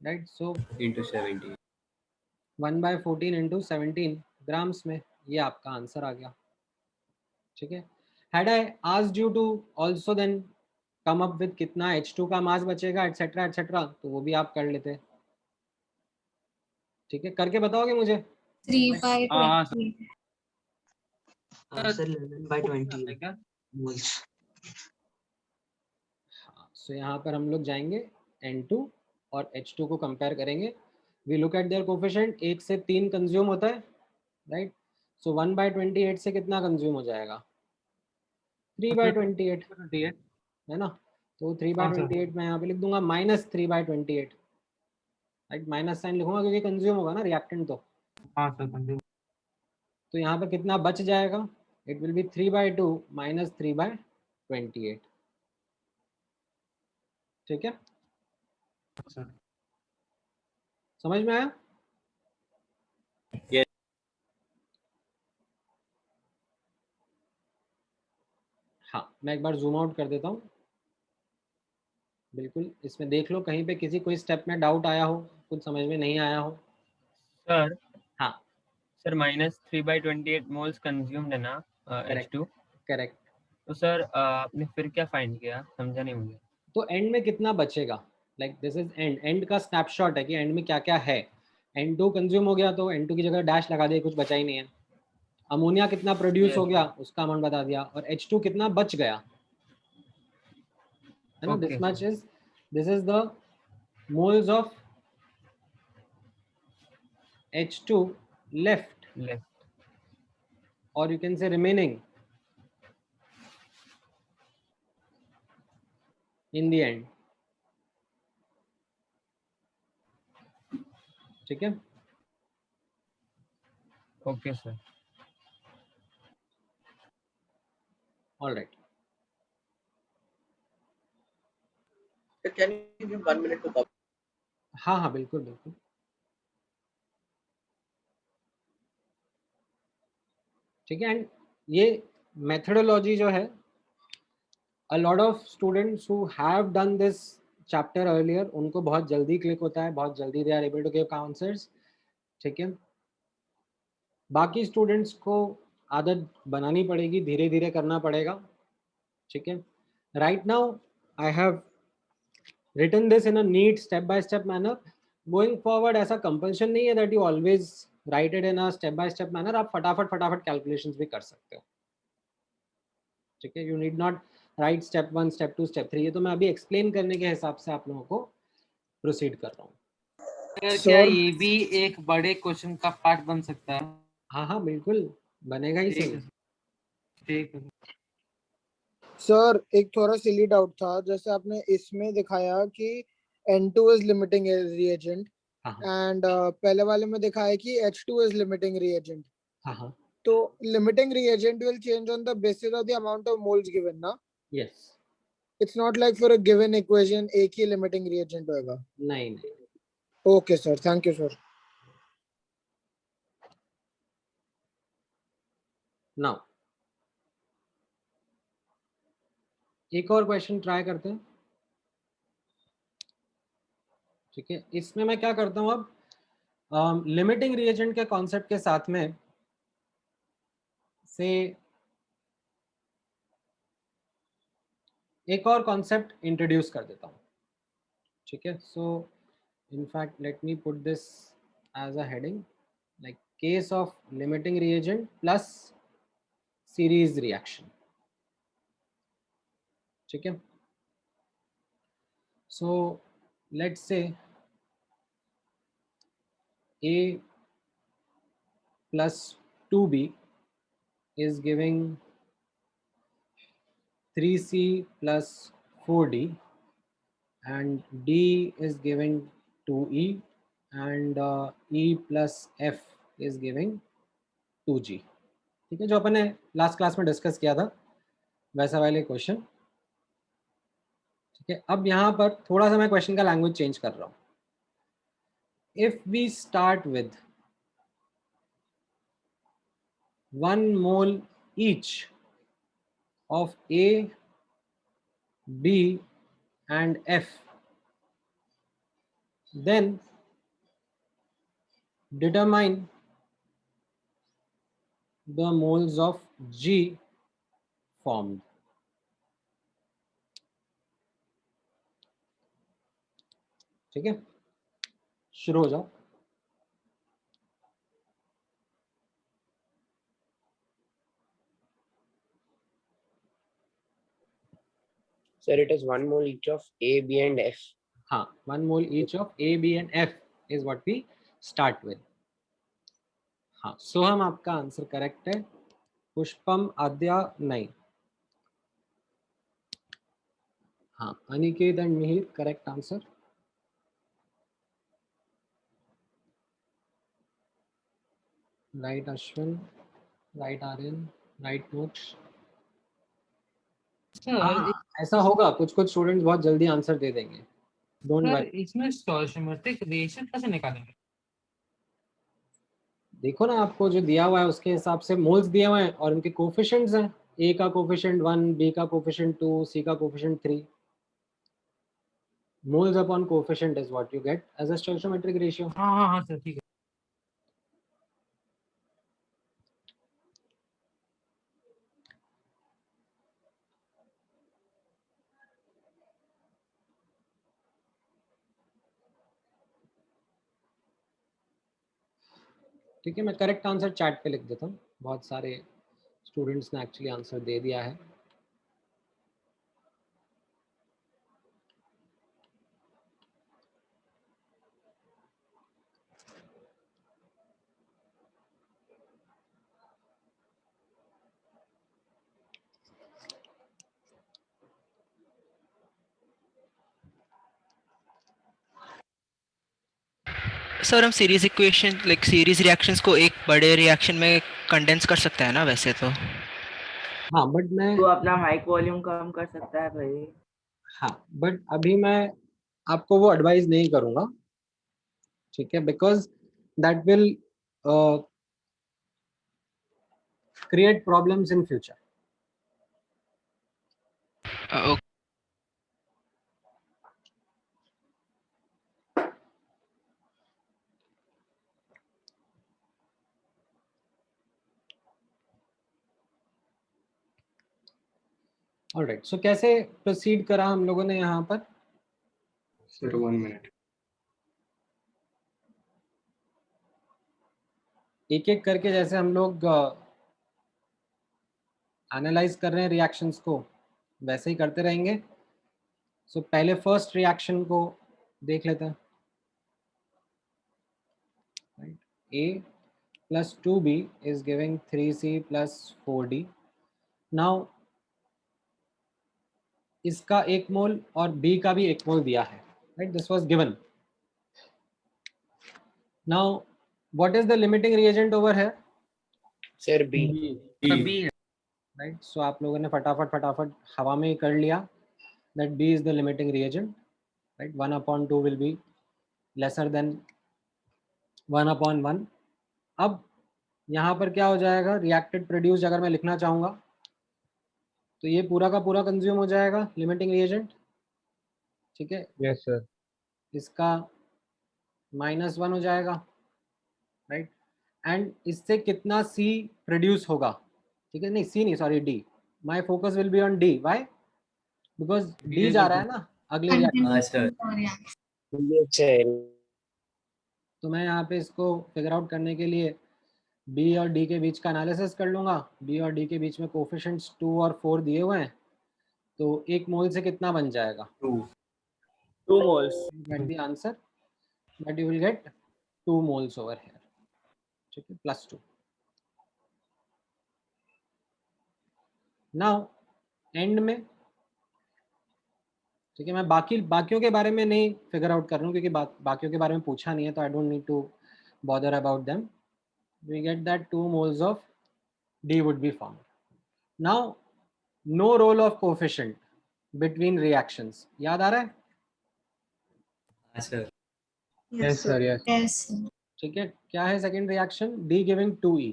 right? So into 70. 1/14 into 17 grams में, ये आपका आंसर आ गया। ठीक है, had I asked you to also then come up with कितना H2 का मास बचेगा एटसेट्रा एटसेट्रा, तो वो भी आप कर लेते। ठीक है, करके बताओगे मुझे? 3/20. Answer 11/20. क्या? Moles. सो यहाँ पर हम लोग जाएंगे N2 और H2 को कंपेयर करेंगे। We look at their coefficient, 1 से 3 कंज्यूम होता है, राइट? सो 1/28 से कितना कंज्यूम हो जाएगा? 3/28 है ना। तो 3/28 मैं यहाँ पे लिख दूंगा -3/28, राइट? माइनस साइन लिखूंगा क्योंकि कंज्यूम होगा ना रिएक्टेंट। तो हाँ सर, कंज्यूम। तो यहाँ पर कितना बच जाएगा? It will be 3/2 minus 3/28। ठीक है, सर समझ में आया? Yes. हाँ, मैं एक बार जूम आउट कर देता हूँ। बिल्कुल, इसमें देख लो कहीं पे किसी कोई स्टेप में डाउट आया हो, कुछ समझ में नहीं आया हो। सर हाँ सर, -3/28 मोल्स कंज्यूम्ड है ना, H2. करेक्ट. तो सर आपने फिर क्या फाइंड किया, समझा नहीं मुझे. तो एंड में कितना बचेगा, लाइक दिस इज एंड का स्नैपशॉट है कि एंड में क्या क्या है. N2 कंज्यूम हो गया तो N2 की जगह डैश लगा दिया, कुछ बचा ही नहीं है. अमोनिया कितना प्रोड्यूस हो गया उसका अमाउंट बता दिया, और H2 कितना बच गया, है ना. Okay, this is the moles of H2 left, or you can say remaining in the end. ठीक है. Okay sir. All right. Can you give 1 minute to cover? हाँ हाँ बिल्कुल बिल्कुल. ठीक है. एंड ये मेथडोलॉजी जो है, a lot of students who have done this chapter earlier उनको बहुत जल्दी क्लिक होता है, बहुत जल्दी they are able to give answers. ठीक है. बाकी स्टूडेंट्स को आदत बनानी पड़ेगी, धीरे धीरे करना पड़ेगा. ठीक है. Right now I have written this in a neat step by step manner. Going forward ऐसा कंपल्शन नहीं है that you always write it in a step by step manner. आप फटाफट कैलकुलेशंस भी कर सकते हो. ठीक है. you need not write step 1 step 2 step 3. ये तो मैं अभी एक्सप्लेन करने के हिसाब से आप लोगों को प्रोसीड कर रहा हूँ. क्या ये भी एक बड़े क्वेश्चन का पार्ट बन सकता है? हाँ हाँ बिल्कुल बनेगा ही सही. ठीक है सर एक थोड़ा सिली डाउट था, जैसे आपने इसमें दिखाया कि N2 is limiting reagent and पहले वाले में दिखाया कि H2 इज लिमिटिंग रिएजेंट. हाँ हाँ. तो limiting reagent will change on the basis of the amount of moles given ना. Yes. It's not like for a given equation एक ही लिमिटिंग रिएजेंट होगा. नहीं. Okay sir, thank you sir. Now एक और क्वेश्चन ट्राई करते हैं. ठीक है. इसमें मैं क्या करता हूँ अब, लिमिटिंग रिएजेंट के कॉन्सेप्ट के साथ में से एक और कॉन्सेप्ट इंट्रोड्यूस कर देता हूँ. ठीक है. सो in fact let me put this as a heading, like case of limiting reagent plus series reaction. ठीक है. so let's say A plus 2B is giving 3C plus 4D, and D is giving 2E, and E plus F is giving 2G. ठीक है. जो अपन ने लास्ट क्लास में डिस्कस किया था वैसा वाले क्वेश्चन. ठीक है. अब यहाँ पर थोड़ा सा मैं क्वेश्चन का लैंग्वेज चेंज कर रहा हूँ. If we start with 1 mole each of A, B and F, then determine the moles of G formed. ठीक है. शुरू हो जाओ. Sir, it is 1 mole each of A, B and F. हाँ, 1 mole each of A, B and F is what we start with. हाँ, सोहम आपका आंसर करेक्ट है. पुष्पम आद्या नहीं. हाँ, Aniket and Mihir correct answer. Right Ashwin, right Aryan, right Moksh. ऐसा होगा, कुछ स्टूडेंट्स बहुत जल्दी आंसर दे देंगे. Don't worry. इसमें स्टोइचियोमेट्रिक रिएक्शन कैसे निकालेंगे? देखो ना, आपको जो दिया हुआ है उसके हिसाब से मोल्स दिए हुए हैं और उनके कोफिशिएंट्स हैं. ए का कोफिशिएंट 1, बी का कोफिशिएंट 2, सी का coefficient 3. Moles upon coefficient is what you get as a stoichiometric ratio. हाँ सर ठीक है. ठीक है, मैं करेक्ट आंसर चैट पे लिख देता हूँ, बहुत सारे स्टूडेंट्स ने एक्चुअली आंसर दे दिया है। सर हम series equation like series reactions को एक बड़े रिएक्शन में कंडेंस कर सकते हैं ना वैसे तो? हाँ बट मैं तो अपना माइक वॉल्यूम कम कर सकता है भाई। हाँ बट अभी मैं आपको वो एडवाइस नहीं करूँगा, ठीक है, because that will create problems in future. Okay. All right. So कैसे proceed करा हम लोगों ने यहाँ पर? Sir, 1 minute. एक एक करके जैसे हम लोग एनालाइज कर रहे हैं रिएक्शंस को, वैसे ही करते रहेंगे। सो पहले फर्स्ट रिएक्शन को देख लेते हैं। Right? A plus 2B is giving 3C plus 4D. Now इसका 1 मोल और B का भी 1 मोल दिया है। Right? This was given. Now what is the limiting reagent over here? Sir, B. B है। राइट, सो आप लोगों ने फटाफट हवा में ही कर लिया that B is the limiting reagent, right. 1/2 will be lesser than 1/1। अब यहाँ पर क्या हो जाएगा, रिएक्टेड प्रोड्यूस अगर मैं लिखना चाहूँगा तो ये पूरा का पूरा कंज्यूम हो जाएगा लिमिटिंग रिएजेंट, ठीक है। Yes sir. इसका -1 हो जाएगा, राइट। एंड इससे कितना C प्रोड्यूस होगा, ठीक है, नहीं C नहीं, sorry D। My focus will be on D, why? Because D जा रहा है ना अगले रिएक्शन। हाँ सर। Yes, sir. तो मैं यहाँ पे इसको फिगर आउट करने के लिए B और D के बीच का एनालिसिस कर लूँगा। B और D के बीच में कोफिशिएंट्स 2 और 4 दिए हुए हैं, तो 1 मोल से कितना बन जाएगा? 2 moles. Get the answer that you will get 2 moles over here, ठीक है, +2। नाउ एंड में, ठीक है, मैं बाकियों के बारे में नहीं फिगर आउट कर रहा हूँ क्योंकि बाकियों के बारे में पूछा नहीं है, तो I don't need to bother about them. We get that 2 moles of D would be formed. Now, no role of coefficient between reactions. याद आ रहा है? हाँ sir. Yes sir yes. Yes. ठीक है, क्या है second reaction? D giving 2E,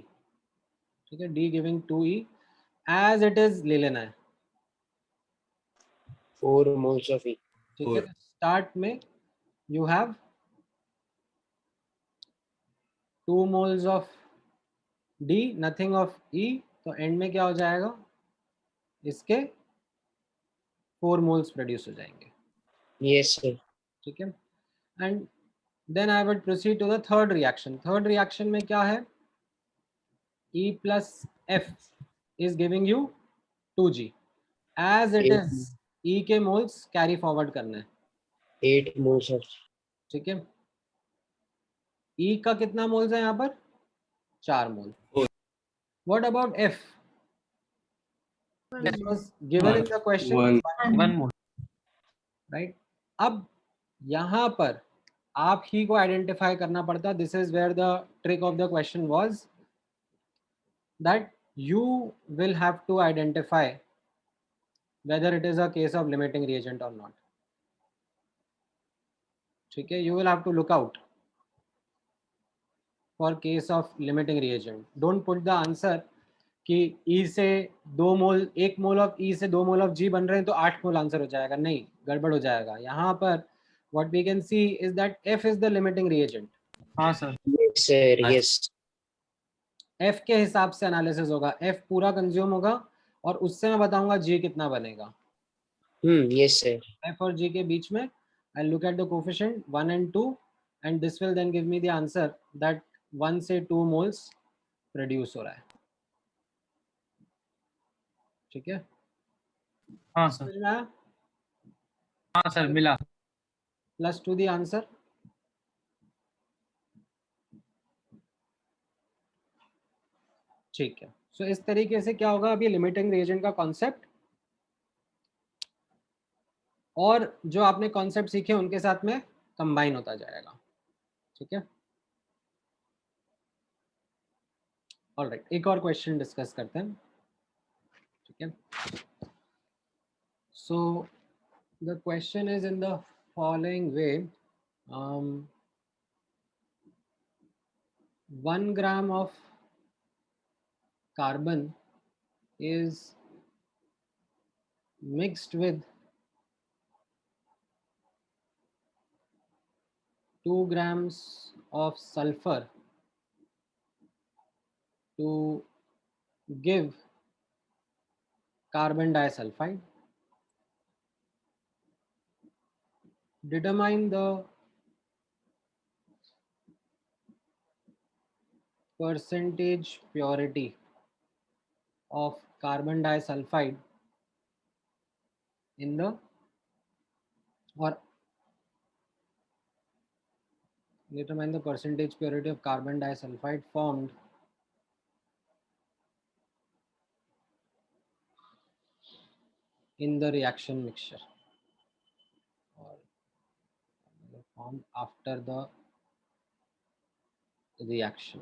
ठीक है, D giving 2E as it is ले लेना है, 4 moles of E. ठीक है। स्टार्ट में you have 2 moles of D, nothing of E, तो एंड में क्या हो जाएगा, इसके 4 मोल्स प्रोड्यूस हो जाएंगे, Yes, sir. ठीक है। And then I would proceed to the third reaction. Third reaction में क्या है, E plus F is giving you 2G as it is E के मोल्स कैरी फॉरवर्ड करना है, 8 moles of ठीक है। E का कितना मोल्स है यहाँ पर? 4 मोल। What about F? This was given in the question. 1 mole. Right, अब यहाँ पर आप ही को आइडेंटिफाई करना पड़ता। This is where the trick of the question was that you will have to identify whether it is a case of limiting reagent और नॉट, ठीक है। You will have to look out for case of limiting reagent. Don't put the answer कि E से 2 मोल, 1 मोल ऑफ E से 2 मोल ऑफ G बन रहे हैं तो 8 मोल आंसर हो जाएगा, नहीं, गड़बड़ हो जाएगा। यहाँ पर what we can see is that F is the limiting reagent. हाँ sir. Yes, sir. Yes. F के हिसाब से एनालिसिस होगा, F पूरा कंज्यूम होगा और उससे मैं बताऊंगा G कितना बनेगा। Yes, sir. F और G के बीच में I'll look at the coefficient 1 and 2 and this will then give me the answer that 1 से 2 मोल्स प्रोड्यूस हो रहा है। ठीक है, हाँ सर, समझ में आया? हाँ सर मिला। +2 द आंसर। ठीक है, सो इस तरीके से क्या होगा, अभी लिमिटिंग रिएजेंट का कॉन्सेप्ट और जो आपने कॉन्सेप्ट सीखे उनके साथ में कंबाइन होता जाएगा। ठीक है, ऑलराइट, एक और क्वेश्चन डिस्कस करते हैं। ठीक है, so the question is in the following way, 1 gram of carbon is mixed with 2 grams of sulfur to give carbon disulfide. Determine the percentage purity of carbon disulfide in the, or determine the percentage purity of carbon disulfide formed in the reaction mixture, or formed after the reaction.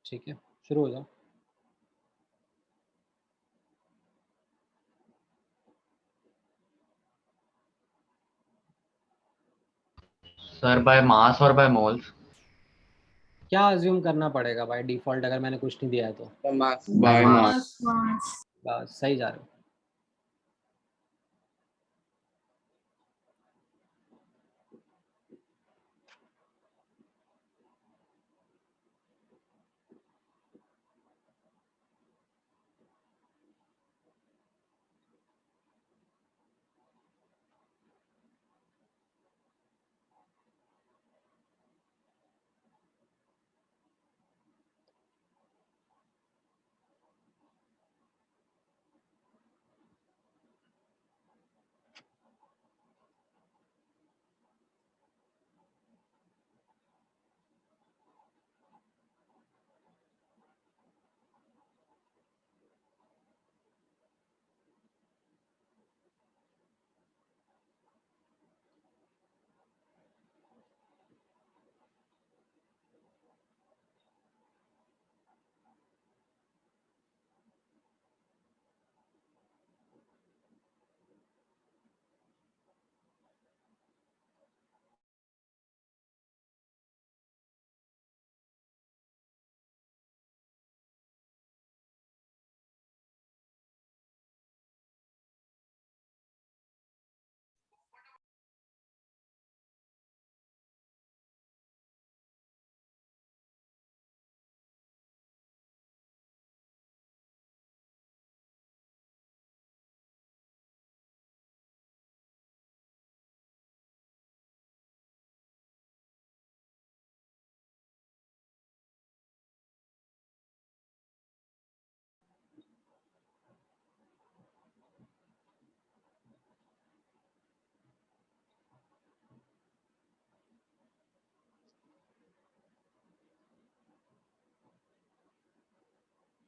ठीक है, शुरू हो जाओ। सर बाय मास और बाय मोल्स। क्या अज्यूम करना पड़ेगा बाय डिफॉल्ट अगर मैंने कुछ नहीं दिया है तो? By mass. बस सही जा रहे हो।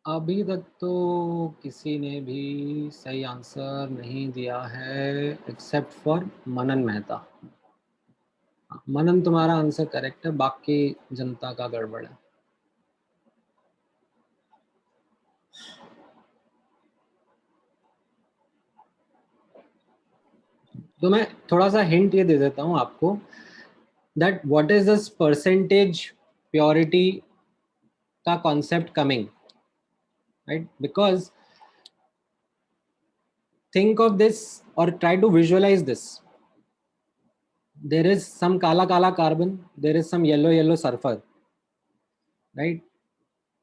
अभी तक तो किसी ने भी सही आंसर नहीं दिया है एक्सेप्ट फॉर मनन मेहता। मनन तुम्हारा आंसर करेक्ट है, बाकी जनता का गड़बड़ है। तो मैं थोड़ा सा हिंट ये दे देता हूँ आपको, that what is this percentage purity का concept coming, right? Because think of this or try to visualize this. There is some kala kala carbon, there is some yellow yellow sulfur, right?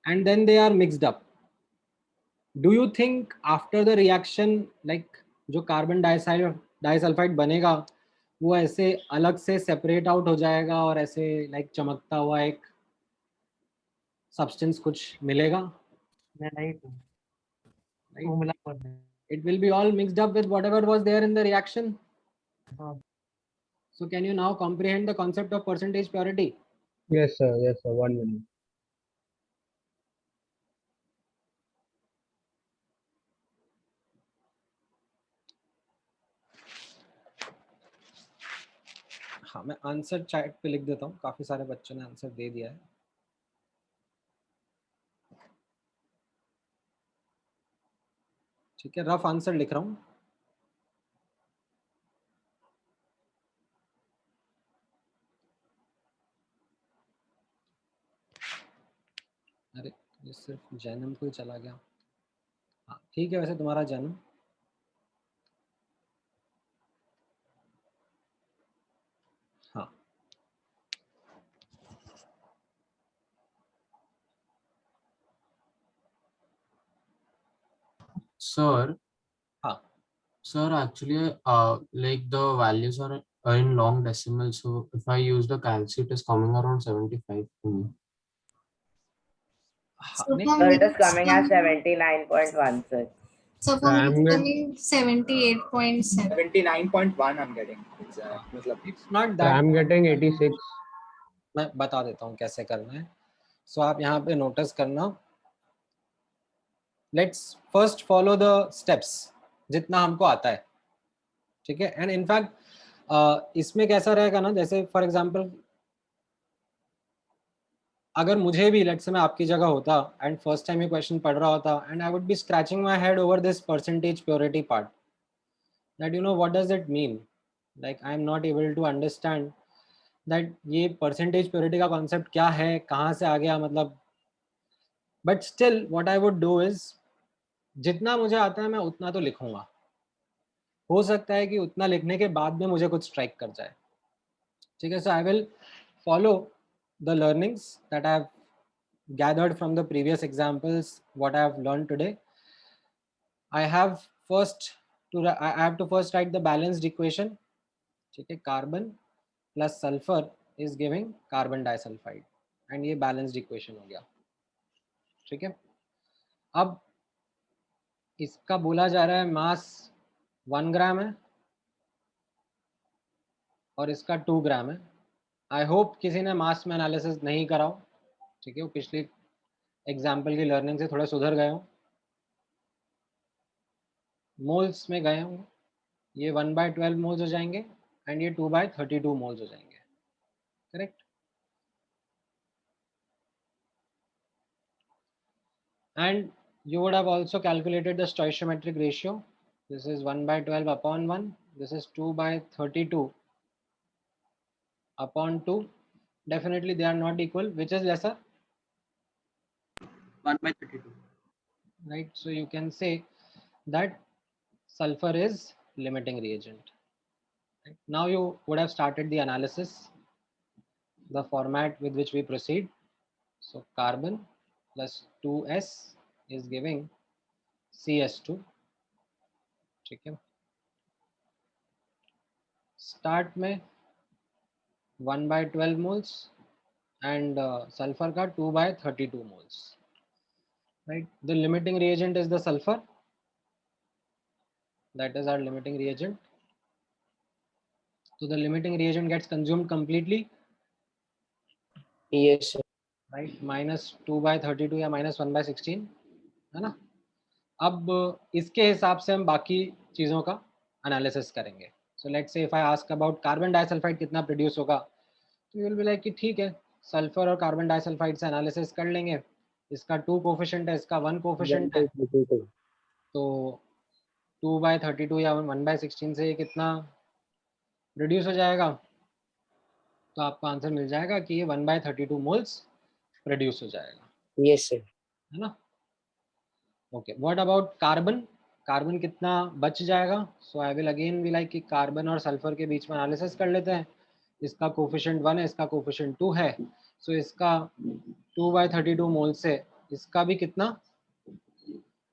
And then they are mixed up. Do you think after the reaction, like जो carbon disulfide बनेगा वो ऐसे अलग से separate out हो जाएगा और ऐसे like चमकता हुआ एक सब्सटेंस कुछ मिलेगा? नहीं वो मिला हुआ है। It will be all mixed up with whatever was there in the reaction. हाँ। So can you now comprehend the concept of percentage purity? Yes, sir. Yes, sir. 1 minute. हाँ, मैं आंसर चैट पे लिख देता हूँ, काफी सारे बच्चों ने आंसर दे दिया है। ठीक है, रफ आंसर लिख रहा हूँ। अरे ये सिर्फ जन्म को ही चला गया। हाँ ठीक है, वैसे तुम्हारा जन्म हाँ Sir, हाँ sir, actually, like the values are in long decimals. So if I use the calci, it is coming around 75 to me. हाँ So नहीं, for So me it is it's coming as coming- 79.16. So for me I'm it's good. coming 78.7. 79.1 I'm getting. मतलब it's not Sir, that. I'm getting 86. मैं बता देता हूँ कैसे करना है। सो आप यहाँ पे नोटिस करना, let's first follow the steps जितना हमको आता है, ठीक है। एंड इनफैक्ट इसमें कैसा रहेगा ना, जैसे फॉर एग्जांपल अगर मुझे भी लेट्स से मैं आपकी जगह होता एंड फर्स्ट टाइम ये क्वेश्चन पढ़ रहा होता and I would be scratching my head over this percentage purity part, that you know what does it mean, like I am not able to understand that ये परसेंटेज प्योरिटी का कॉन्सेप्ट क्या है, कहाँ से आ गया, मतलब। But still what I would do is, जितना मुझे आता है मैं उतना तो लिखूंगा। हो सकता है कि उतना लिखने के बाद में मुझे कुछ स्ट्राइक कर जाए, ठीक है। So I will follow the learnings that I have gathered from the previous examples, what I have learned today. I have to first write the balanced equation, ठीक है। Carbon plus sulphur is giving carbon disulphide, and ये बैलेंस्ड इक्वेशन हो गया, ठीक है। अब इसका बोला जा रहा है मास 1 ग्राम है और इसका 2 ग्राम है। आई होप किसी ने मास में एनालिसिस नहीं करा हो, ठीक है, वो पिछली एग्जाम्पल की लर्निंग से थोड़े सुधर गए हो, मोल्स में गए होंगे। ये 1/12 मोल्स हो जाएंगे एंड ये 2/32 मोल्स हो जाएंगे, correct. And you would have also calculated the stoichiometric ratio. This is 1/12 upon 1. This is 2/32 upon 2. Definitely they are not equal. Which is lesser? 1/32. Right. So you can say that sulfur is limiting reagent. Right. Now you would have started the analysis, the format with which we proceed. So carbon plus 2s is giving CS2. ठीक है। स्टार्ट में 1/12 मोल्स एंड सल्फर का 2/32 moles, right. The limiting reagent is the sulphur, that is our limiting reagent. So the limiting reagent gets consumed completely. Yes, sir. Right, -2/32 या -1/16 है ना। अब इसके हिसाब से हम बाकी चीज़ों का एनालिसिस करेंगे। So let's say if I ask about carbon disulphide कितना प्रोड्यूस होगा, तो यू विल बी लाइक कि ठीक है, सल्फर और कार्बन डाइसल्फाइड से एनालिसिस कर लेंगे। इसका 2 कोफिशिएंट है, इसका 1 कोफिशिएंट है, तो 2/32 या 1/16 से कितना प्रोड्यूस हो जाएगा, तो आपको आंसर मिल जाएगा कि ये 1/32 मोल्स प्रोड्यूस हो जाएगा। Yes, sir. है ना। Okay, what about carbon? Carbon कितना बच जाएगा? So I will again be like कि कार्बन और सल्फर के बीच में एनालिसिस कर लेते हैं। इसका कोफिशिएंट 1 है, इसका कोफिशिएंट 2 है, सो इसका 2/32 मोल से इसका भी कितना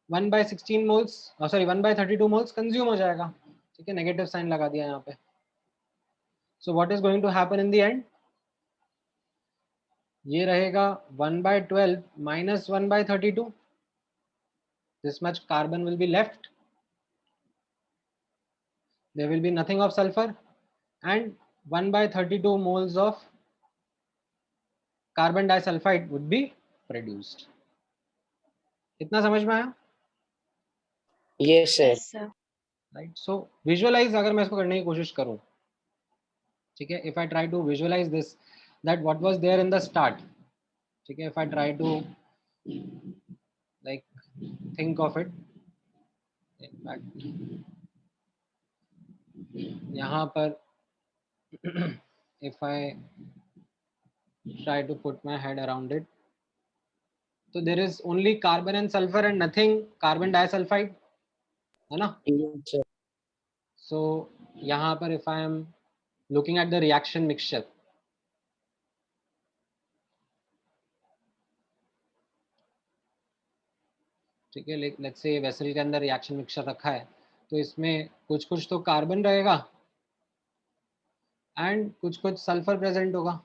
1/16 मोल्स, सॉरी 1/32 मोल्स कंज्यूम हो जाएगा, ठीक है। नेगेटिव साइन लगा दिया यहाँ पे। So what is going to happen in the end? ये रहेगा 1/12 minus 1/32. This much carbon will be left. There will be nothing of sulfur and 1/32 moles of carbon disulfide would be produced. इतना समझ में आया? Yes, sir. Right. So visualize, अगर मैं इसको करने की कोशिश करूं, ठीक है, if I try to visualize this, that what was there in the start, ठीक है, if I try to like think of it, in fact यहाँ पर if I try to put my head around it, so there is only carbon and sulfur and nothing carbon disulfide, है ना? Yes, sir. So यहाँ पर if I am looking at the reaction mixture, ठीक है, लेट्स से वेसल के अंदर रिएक्शन मिक्सचर रखा है, तो इसमें कुछ कुछ तो कार्बन रहेगा एंड कुछ कुछ सल्फर प्रेजेंट होगा.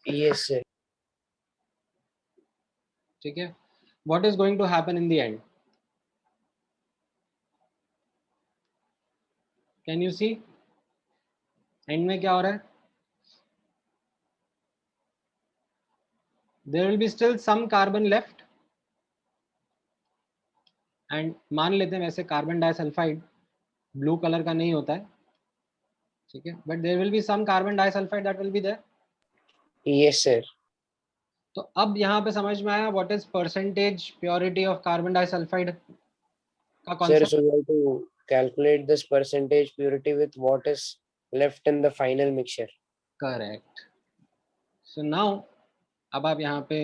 Yes, sir. ठीक है, what is going to happen in the end? Can you see end में क्या हो रहा है? There will be still some carbon left and मान लेते हैं वैसे कार्बन डाइसल्फाइड ब्लू कलर का नहीं होता है, ठीक है, but there will be some carbon disulphide that will be there. Yes, sir. तो अब यहाँ पे समझ में आया what is percentage purity of carbon disulphide का Sir, concept. so you have to calculate this percentage purity with what is left in the final mixture. Correct. So now अब आप यहाँ पे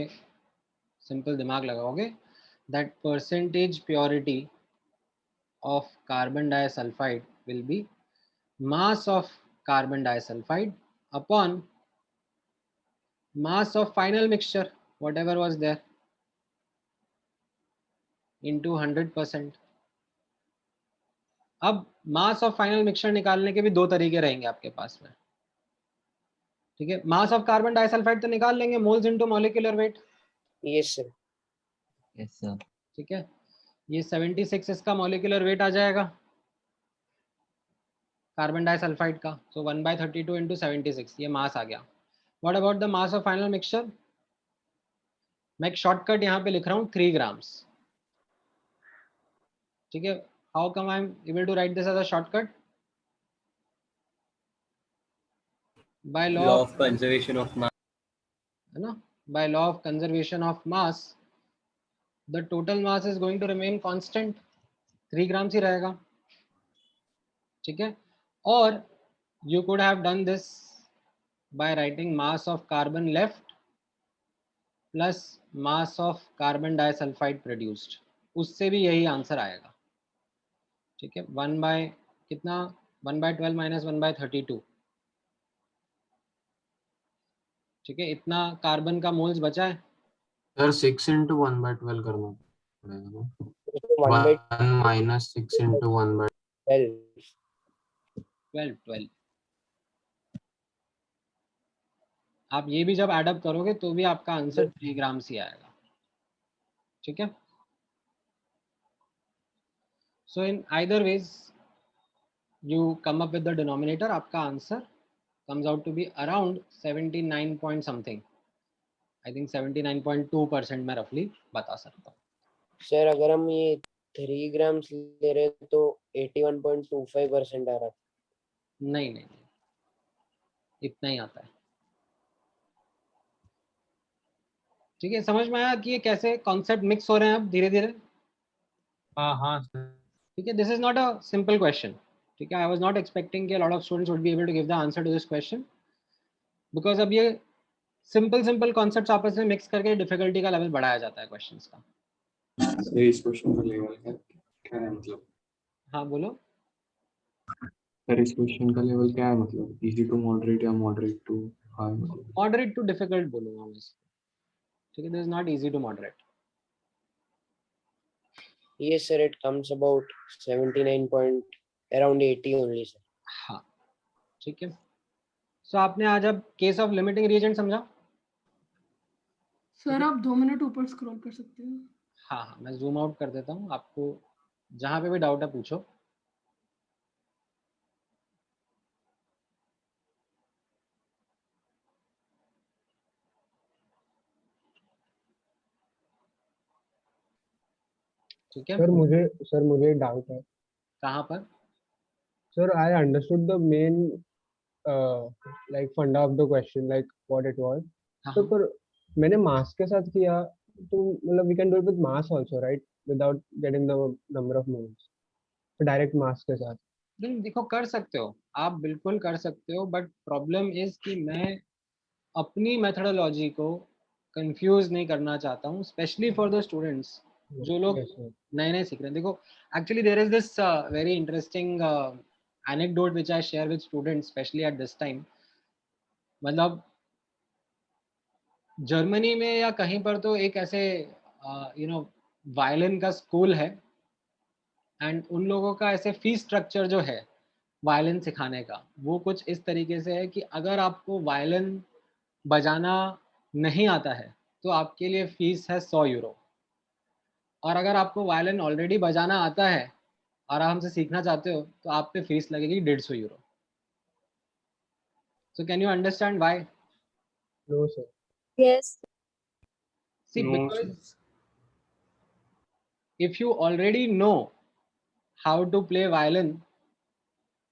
सिंपल दिमाग लगाओगे, that percentage purity of carbon disulphide will be mass of carbon disulfide upon mass of final mixture whatever was there into 100%. अब mass of final mixture निकालने के भी दो तरीके रहेंगे आपके पास में, ठीक है. mass of carbon disulfide तो निकाल लेंगे, moles into molecular weight. Yes, sir. Yes, sir. ठीक है, ये 76 इसका molecular weight आ जाएगा कार्बन डाइसल्फाइड का. सो 1/32 into 76 ये मास आ गया. What about the mass of final mixture? मैं एक शॉर्टकट यहाँ पे लिख रहा हूँ 3 grams, ठीक है. How come I am able to write this as a shortcut? By law Law of conservation of mass. है ना, by law of conservation of mass the total mass is going to remain constant, 3 grams ही रहेगा, ठीक है. और you could have done this by writing mass of carbon left plus mass of carbon disulfide produced. उससे भी यही आंसर आएगा, ठीक है. 1 by कितना 1/12 minus 1/32, ठीक है, इतना कार्बन का मोल्स बचा है. सर 6 into 1/12 करना पड़ेगा ना. 1/12. 1 minus 6 into 1/12. 12. आप ये भी जब एडअप करोगे तो भी आपका आंसर 3 grams ही आएगा, ठीक है. So in either ways you come up with the denominator, आपका answer comes out to be around 79 point something. I think 79.2% मैं रफली बता सकता हूँ. Sir, अगर हम ये 3 grams ले रहे हैं तो 81.25% आ रहा है. नहीं नहीं नहीं, इतना ही आता है, ठीक है. समझ में आया कि ये कैसे कॉन्सेप्ट मिक्स हो रहे हैं अब धीरे धीरे? हाँ सर. ठीक है, this is not a simple question, ठीक है. आई वाज नॉट एक्सपेक्टिंग कि a lot of students would be able to give the answer to this question, because अब ये सिंपल कॉन्सेप्ट्स आपस में मिक्स करके डिफिकल्टी का लेवल बढ़ाया जाता है क्वेश्चंस का. सर इस क्वेश्चन का लेवल क्या है मतलब? हाँ बोलो. सर इस क्वेश्चन का लेवल क्या है मतलब? इजी टू मॉडरेट या moderate to high? Moderate to difficult बोलूंगा मैं, ठीक है. This is not easy to moderate. Yes, sir. It comes about 79 point around 80 only, sir. हाँ, ठीक है. सो आपने आज अब केस ऑफ लिमिटिंग रिएजेंट समझा? सर आप 2 मिनट ऊपर स्क्रॉल कर सकते हो। हाँ हाँ, मैं जूम आउट कर देता हूँ, आपको जहाँ पे भी डाउट है पूछो। ठीक है, सर मुझे डाउट है। कहाँ पर? Sir I understood the main like funda of the question, like what it was. तो पर मैंने मास के साथ किया, तो मतलब we can do it with mass also right, without getting the number of moles, तो डायरेक्ट मास के साथ। नहीं देखो, कर सकते हो, आप बिल्कुल कर सकते हो, बट प्रॉब्लम इज कि मैं अपनी मेथोडोलॉजी को कंफ्यूज नहीं करना चाहता हूँ, स्पेशली फॉर द स्टूडेंट्स जो लोग Yes, sir. नए नए सीख रहे हैं। देखो, actually there is this very interesting anecdote which I share with students, especially at this time. मतलब जर्मनी में या कहीं पर तो एक ऐसे वायलिन का स्कूल है, एंड उन लोगों का ऐसे फीस स्ट्रक्चर जो है वायलिन सिखाने का, वो कुछ इस तरीके से है कि अगर आपको वायलिन बजाना नहीं आता है तो आपके लिए फीस है 100 यूरो, और अगर आपको वायलिन ऑलरेडी बजाना आता है और आप हमसे सीखना चाहते हो तो आप पे फीस लगेगी 150 euro. So can you understand why? No, sir. Yes. See, No, because if you already know how to play violin,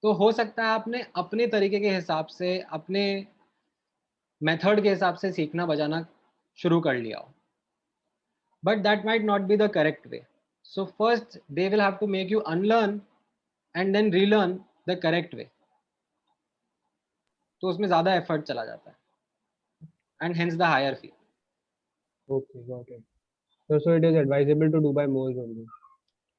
तो हो सकता है आपने अपने तरीके के हिसाब से, अपने मेथड के हिसाब से सीखना बजाना शुरू कर लिया हो, but that might not be the correct way. So first they will have to make you unlearn and then relearn the correct way. तो उसमें ज़्यादा एफर्ट चला जाता है, and hence the higher fee. Okay, got it. So it is advisable to do by moles only.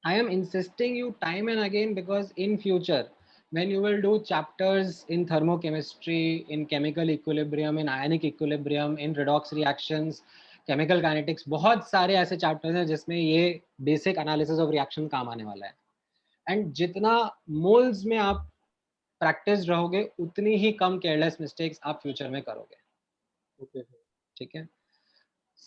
I am insisting you time and again because in future when you will do chapters in thermochemistry, in chemical equilibrium, in ionic equilibrium, in redox reactions, chemical kinetics, बहुत सारे ऐसे चैप्टर्स हैं जिसमें ये बेसिक एनालिसिस ऑफ रिएक्शन काम आने वाला है, एंड जितना मोल्स में आप प्रैक्टिस रहोगे उतनी ही कम केयरलेस मिस्टेक्स आप फ्यूचर में करोगे। Okay, ठीक है,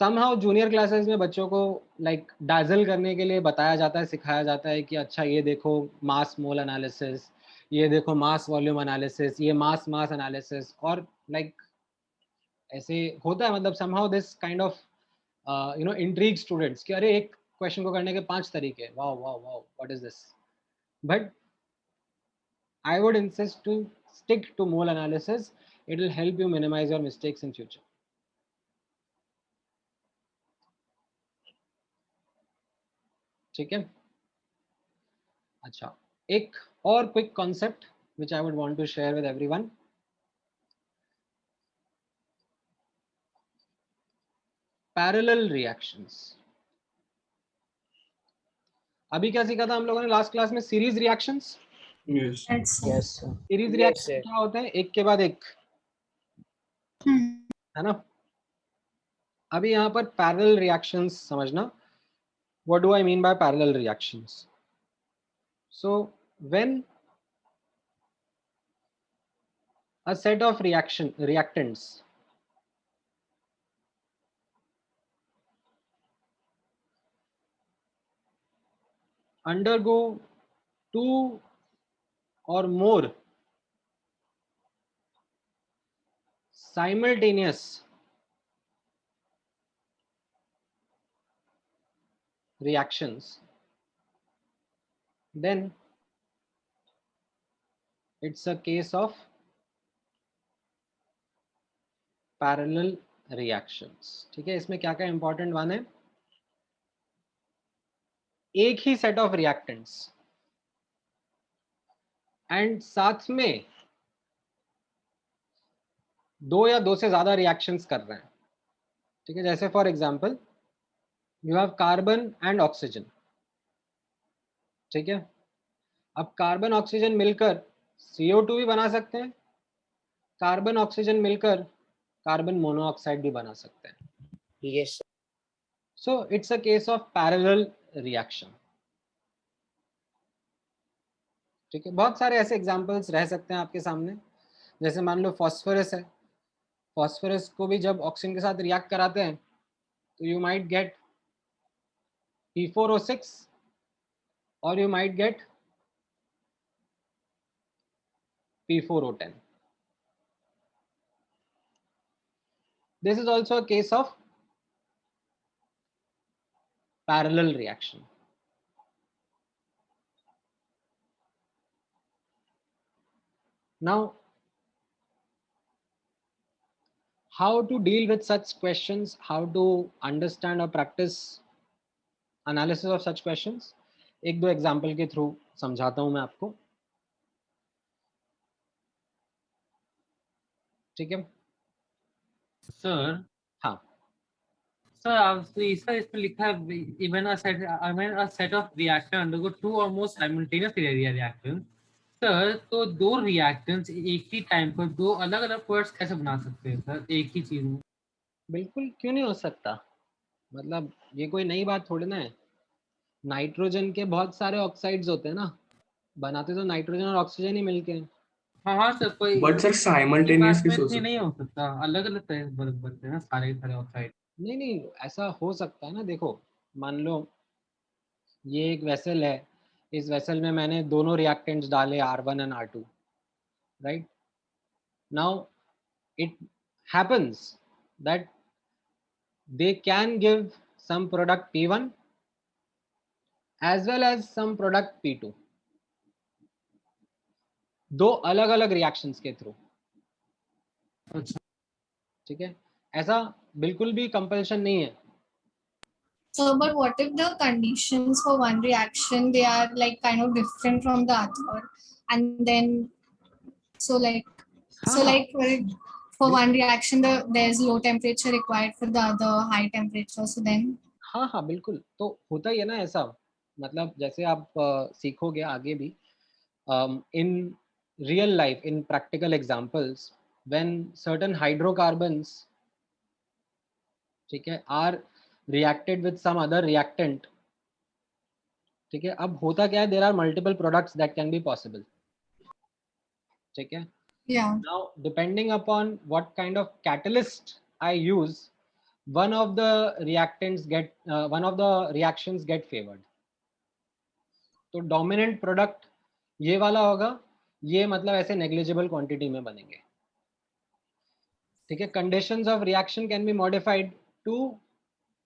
समहाउ जूनियर क्लासेस में बच्चों को लाइक डाजल करने के लिए बताया जाता है, सिखाया जाता है कि अच्छा ये देखो मास मोल एनालिसिस, ये देखो मास वॉल्यूम एनालिसिस, ये मास मास एनालिसिस, और लाइक ऐसे होता है, मतलब somehow this kind of intrigue students कि अरे एक क्वेश्चन को करने के 5 तरीके, wow wow wow what is this. But I would insist to stick to mole analysis. It will help you minimize your mistakes in future. ठीक है, अच्छा, एक और quick concept which I would want to share with everyone. Parallel reactions. अभी क्या सीखा था हम लोगों ने लास्ट क्लास में? Series reactions. yes. Yes, sir. Series Yes, reaction sir. क्या होता है? एक के बाद एक, है ना? अभी यहाँ पर पैरेलल रिएक्शंस समझना। What do I mean by parallel reactions? So when a set of reactants undergo 2 or more simultaneous reactions, then it's a case of parallel reactions. ठीक है, इसमें क्या क्या इंपॉर्टेंट वन है? एक ही सेट ऑफ रिएक्टेंट्स एंड साथ में 2 या 2 से ज्यादा रिएक्शंस कर रहे हैं। ठीक है, जैसे for example you have carbon and oxygen. ठीक है, अब कार्बन ऑक्सीजन मिलकर CO2 भी बना सकते हैं, कार्बन ऑक्सीजन मिलकर कार्बन मोनोऑक्साइड भी बना सकते हैं। Yes, sir. So it's a case of parallel reaction. ठीक है, बहुत सारे ऐसे एग्जांपल्स रह सकते हैं आपके सामने, जैसे मान लो फॉस्फोरस है, फॉस्फोरस को भी जब ऑक्सीजन के साथ रिएक्ट कराते हैं So you might get P4O6 or you might get P4O10. This is also a case of parallel reaction. Now, how to deal with such questions, how to understand or practice analysis of such questions, एक दो एग्जाम्पल के थ्रू समझाता हूं मैं आपको, ठीक है सर? हाँ सर आपसे इस पे लिखा है even a set of reaction undergo two or more simultaneous reactions. Sir तो दो रिएक्टेंट्स एक ही टाइम पर दो अलग अलग प्रोडक्ट्स कैसे बना सकते हैं सर एक ही चीज में? बिल्कुल क्यों नहीं हो सकता, मतलब ये कोई नई बात थोड़ी ना है। नाइट्रोजन के बहुत सारे ऑक्साइड्स होते हैं ना, बनाते तो नाइट्रोजन और ऑक्सीजन ही मिलके हैं। हाँ सर, कोई बट सर साइमल्टेनियसली नहीं हो सकता, अलग अलग तरह बनते हैं ना सारे ऑक्साइड। नहीं ऐसा हो सकता है ना, देखो मान लो ये एक वेसल है, इस वेसल में मैंने दोनों रिएक्टेंट्स डाले R1 and R2, right? Now it happens that they can give some product P1 as well as some product P2, दो अलग अलग रिएक्शंस के थ्रू। ठीक है, ऐसा बिल्कुल भी कंपल्शन नहीं है। So, but what if the conditions for one reaction, they are like kind of different from the other, and then for one reaction there's low temperature required, for the other high temperature, so then हाँ बिल्कुल, तो होता ही है ना ऐसा, मतलब जैसे आप सीखोगे आगे भी in real life, in practical examples, when certain hydrocarbons, ठीक है, are reacted with some other reactant, ठीक है, अब होता क्या है, there are multiple products that can be possible, ठीक है। Now depending upon what kind of catalyst I use, one of the reactions get favored. तो डोमिनेंट प्रोडक्ट ये वाला होगा, ये मतलब ऐसे नेग्लिजिबल क्वांटिटी में बनेंगे, ठीक है। Conditions of reaction can be modified to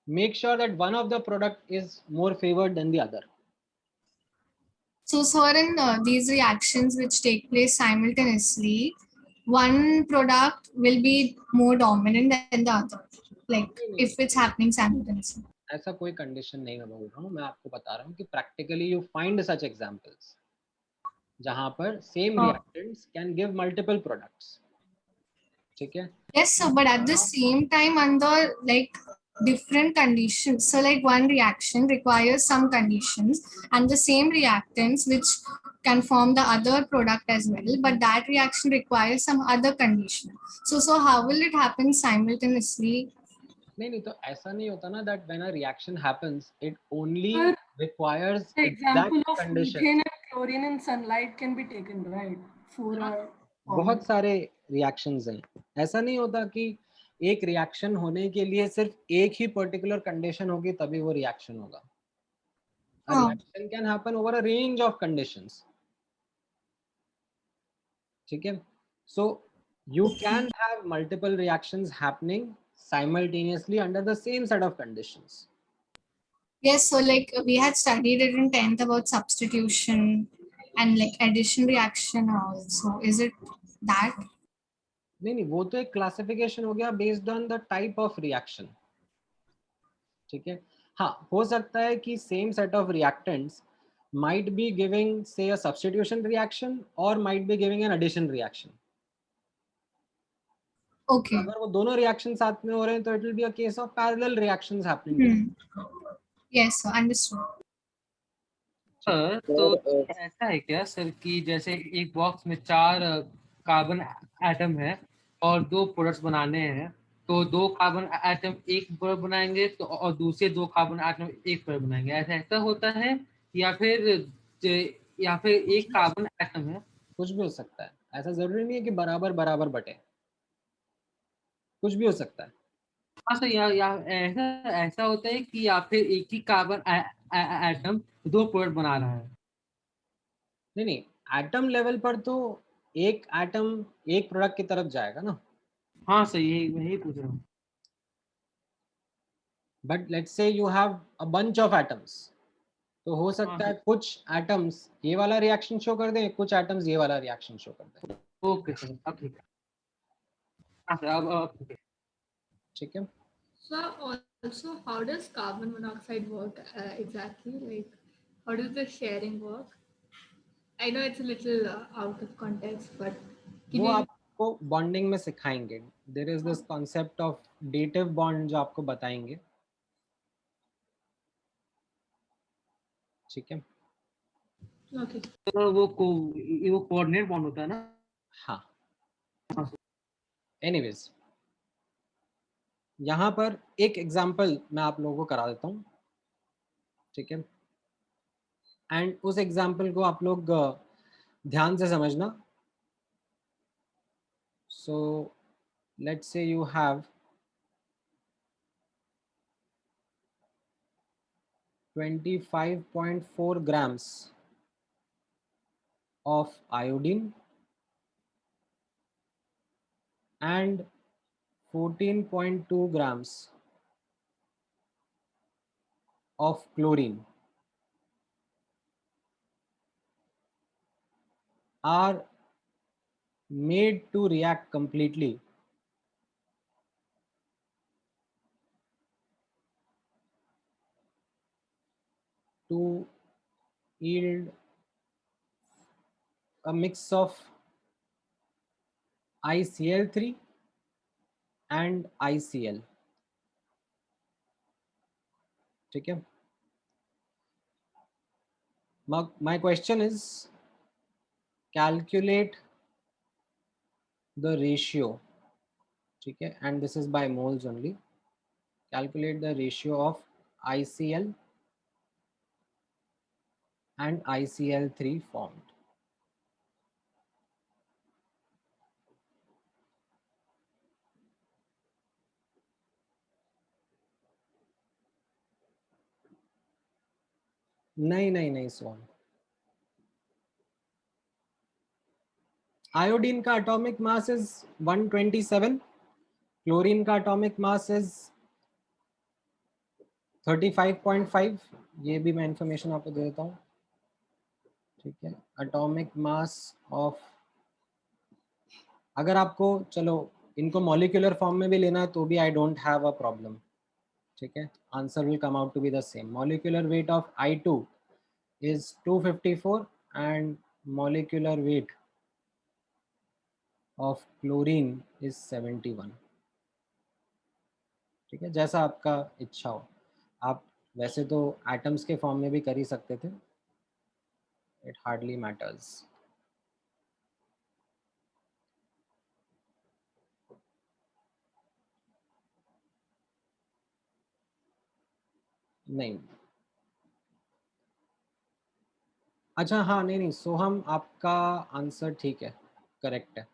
make sure that one of the product is more favoured than the other. So in these reactions which take place simultaneously, one product will be more dominant than the other, like if it's happening simultaneously. ऐसा कोई कंडीशन नहीं मैं बोल रहा हूँ, मैं आपको बता रहा हूँ कि practically you find such examples जहाँ पर same reactants can give multiple products, ठीक है। Yes, sir, but at the same time under like different conditions. So like one reaction requires some conditions and the same reactants which can form the other product as well, but that reaction requires some other condition. So how will it happen simultaneously? नहीं तो ऐसा नहीं होता ना, that when a reaction happens it only requires example exact of condition. methane and chlorine in sunlight can be taken, right? For बहुत सारे रिएक्शंस हैं, ऐसा नहीं होता कि एक रिएक्शन होने के लिए सिर्फ एक ही पर्टिकुलर कंडीशन होगी तभी वो रिएक्शन होगा। A reaction can happen over a range of conditions, ठीक है। So you can have multiple reactions happening simultaneously under the same set of conditions. Yes, so like we had studied it in 10th about substitution and like addition reaction also. Is it that? नहीं वो तो एक क्लासिफिकेशन हो गया based on the type of reaction, ठीक है। हाँ, हो सकता है कि same set of reactants might be giving say a substitution reaction or might be giving an addition reaction. Okay. अगर वो दोनों रिएक्शन साथ में हो रहे हैं तो it will be a case of parallel reactions happening. Yes, sir, understood. Sir तो ऐसा है क्या सर कि जैसे एक बॉक्स में 4 कार्बन एटम है और 2 प्रोडक्ट्स बनाने हैं, तो 2 कार्बन एटम एक प्रोडक्ट बनाएंगे तो और दूसरे 2 कार्बन एटम एक प्रोडक्ट बनाएंगे, ऐसा होता है या फिर एक कार्बन एटम है? कुछ भी हो सकता है, ऐसा जरूरी नहीं है कि बराबर बराबर बटे, कुछ भी हो सकता है। हाँ सर, या ऐसा ऐसा होता है कि या फिर एक ही कार्बन एटम दो प्रोडक्ट बना रहा है। नहीं, एटम लेवल पर तो एक एटम एक प्रोडक्ट की तरफ जाएगा ना। हाँ सर, यही पूछ रहा हूँ। But let's say you have a bunch of atoms, तो हो सकता है कुछ एटम्स ये वाला रिएक्शन शो कर दें, कुछ एटम्स ये वाला रिएक्शन शो कर दें। ओके सर, अब ठीक है। हाँ सर, अब ठीक है। ठीक है। So also, how does carbon monoxide work exactly? Like, how does the sharing work? I know it's a little out of context, but can वो you? आपको बॉन्डिंग में सिखाएंगे। There is this concept of dative bond जो आपको बताएंगे। ठीक है। Okay. तो वो कोऑर्डिनेट बॉन्ड होता है ना। हाँ। एनीवेज, यहाँ पर एक एग्जांपल मैं आप लोगों को करा देता हूँ। ठीक है। एंड उस एग्जांपल को आप लोग ध्यान से समझना। So let's say you have 25.4 grams of iodine and 14.2 grams of chlorine are made to react completely to yield a mix of ICl3 and ICl. ठीक है। My question is, calculate the ratio. ठीक है, and this is by moles only. Calculate the ratio of ICl and ICl3 formed. नहीं सोहन, आयोडीन का एटॉमिक मास इज 127, क्लोरीन का एटॉमिक मास इज 35.5। ये भी मैं इंफॉर्मेशन आपको दे देता हूँ। ठीक है। एटॉमिक मास ऑफ, अगर आपको चलो इनको मॉलिक्यूलर फॉर्म में भी लेना है तो भी I don't have a problem. ठीक है। Answer will come out to be the same. Molecular weight of I2 is 254 and molecular weight of chlorine is 71। ठीक है, जैसा आपका इच्छा हो। आप वैसे तो एटम्स के फॉर्म में भी कर ही सकते थे, इट हार्डली मैटर्स। नहीं, अच्छा हाँ, नहीं सोहम, आपका आंसर ठीक है, करेक्ट है।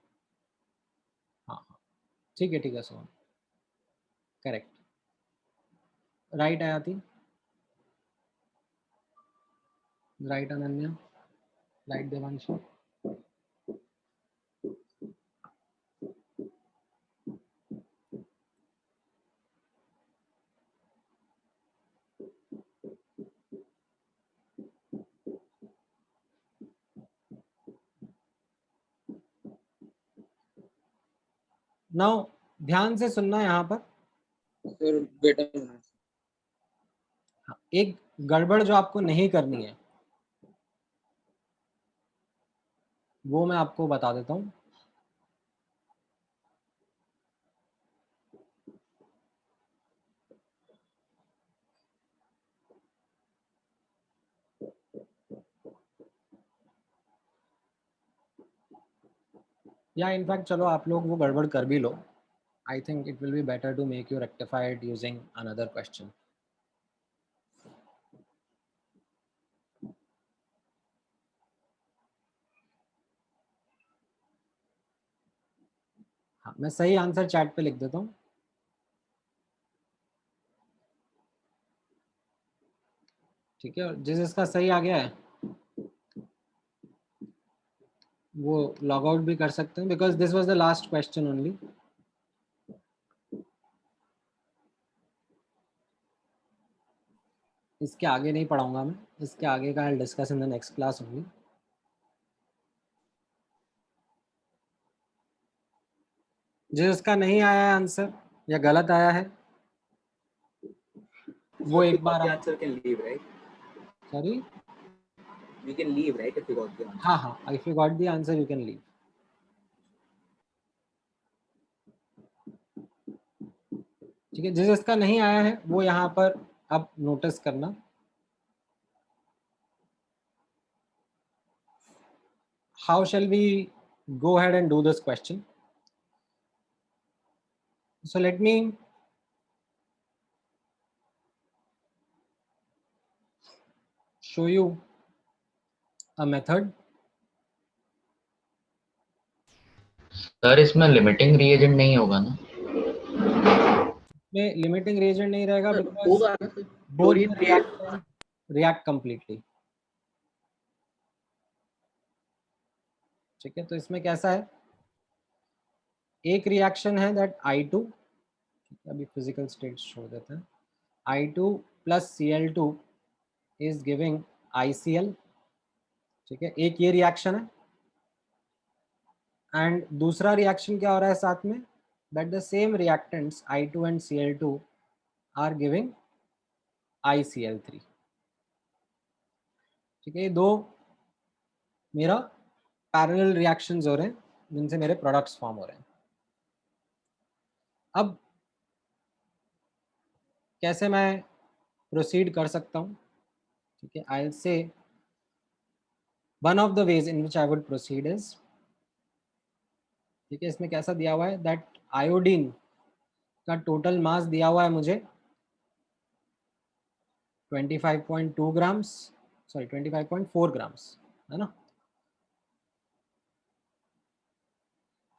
हाँ ठीक है सोहम, करेक्ट। राइट आयाति, right Ananya, right Devanshi. Now ध्यान से सुनना यहाँ पर। सर बेटा, एक गड़बड़ जो आपको नहीं करनी है वो मैं आपको बता देता हूँ। या इनफैक्ट चलो आप लोग वो गड़बड़ कर भी लो। I think it will be better to make you rectify it using another question. हाँ, मैं सही आंसर चैट पे लिख देता हूँ। ठीक है, जिस जिसका सही आ गया है वो लॉग आउट भी कर सकते हैं, because this was the last question only. इसके आगे नहीं पढ़ाऊंगा मैं, इसके आगे का I will discuss in the next class only. जिसका नहीं आया है आंसर या गलत आया है वो एक बार answer can leave, right? Sorry You can leave, right, if you got the answer. हाँ हाँ, if you got the answer you can leave. ठीक है, जिस जिसका नहीं आया है वो यहाँ पर अब नोटिस करना। How shall we go ahead and do this question? So let me show you a method. Sir इसमें लिमिटिंग रीएजेंट नहीं होगा ना? में लिमिटिंग reagent नहीं रहेगा because both react completely. ठीक है, तो इसमें कैसा है, एक रिएक्शन है दैट I2, अभी फिजिकल स्टेट छोड़ देते हैं, I2 plus Cl2 is giving ICl। ठीक है, एक ये रिएक्शन है, एंड दूसरा रिएक्शन क्या हो रहा है साथ में, that the same reactants I2 and Cl2 are giving ICl3। ठीक है, ये दो मेरा पैरेलल रिएक्शंस हो रहे हैं जिनसे मेरे प्रोडक्ट्स फॉर्म हो रहे हैं। अब कैसे मैं प्रोसीड कर सकता हूँ? ठीक है, I will say one of the ways in which I would proceed is, ठीक है, इसमें कैसा दिया हुआ है दैट आयोडीन का टोटल मास दिया हुआ है मुझे 25.2 ग्राम्स, सॉरी 25.4 ग्राम्स, है ना,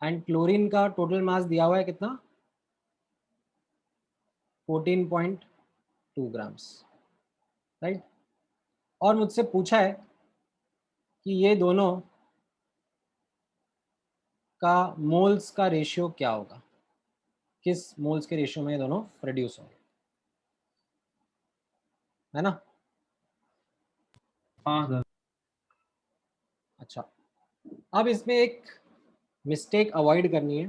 एंड क्लोरीन का टोटल मास दिया हुआ है कितना, 14.2 ग्राम्स, राइट। और मुझसे पूछा है कि ये दोनों का मोल्स का रेशियो क्या होगा, किस मोल्स के रेशियो में ये दोनों प्रोड्यूस होंगे, है ना। हाँ सर। अच्छा, अब इसमें एक मिस्टेक अवॉइड करनी है,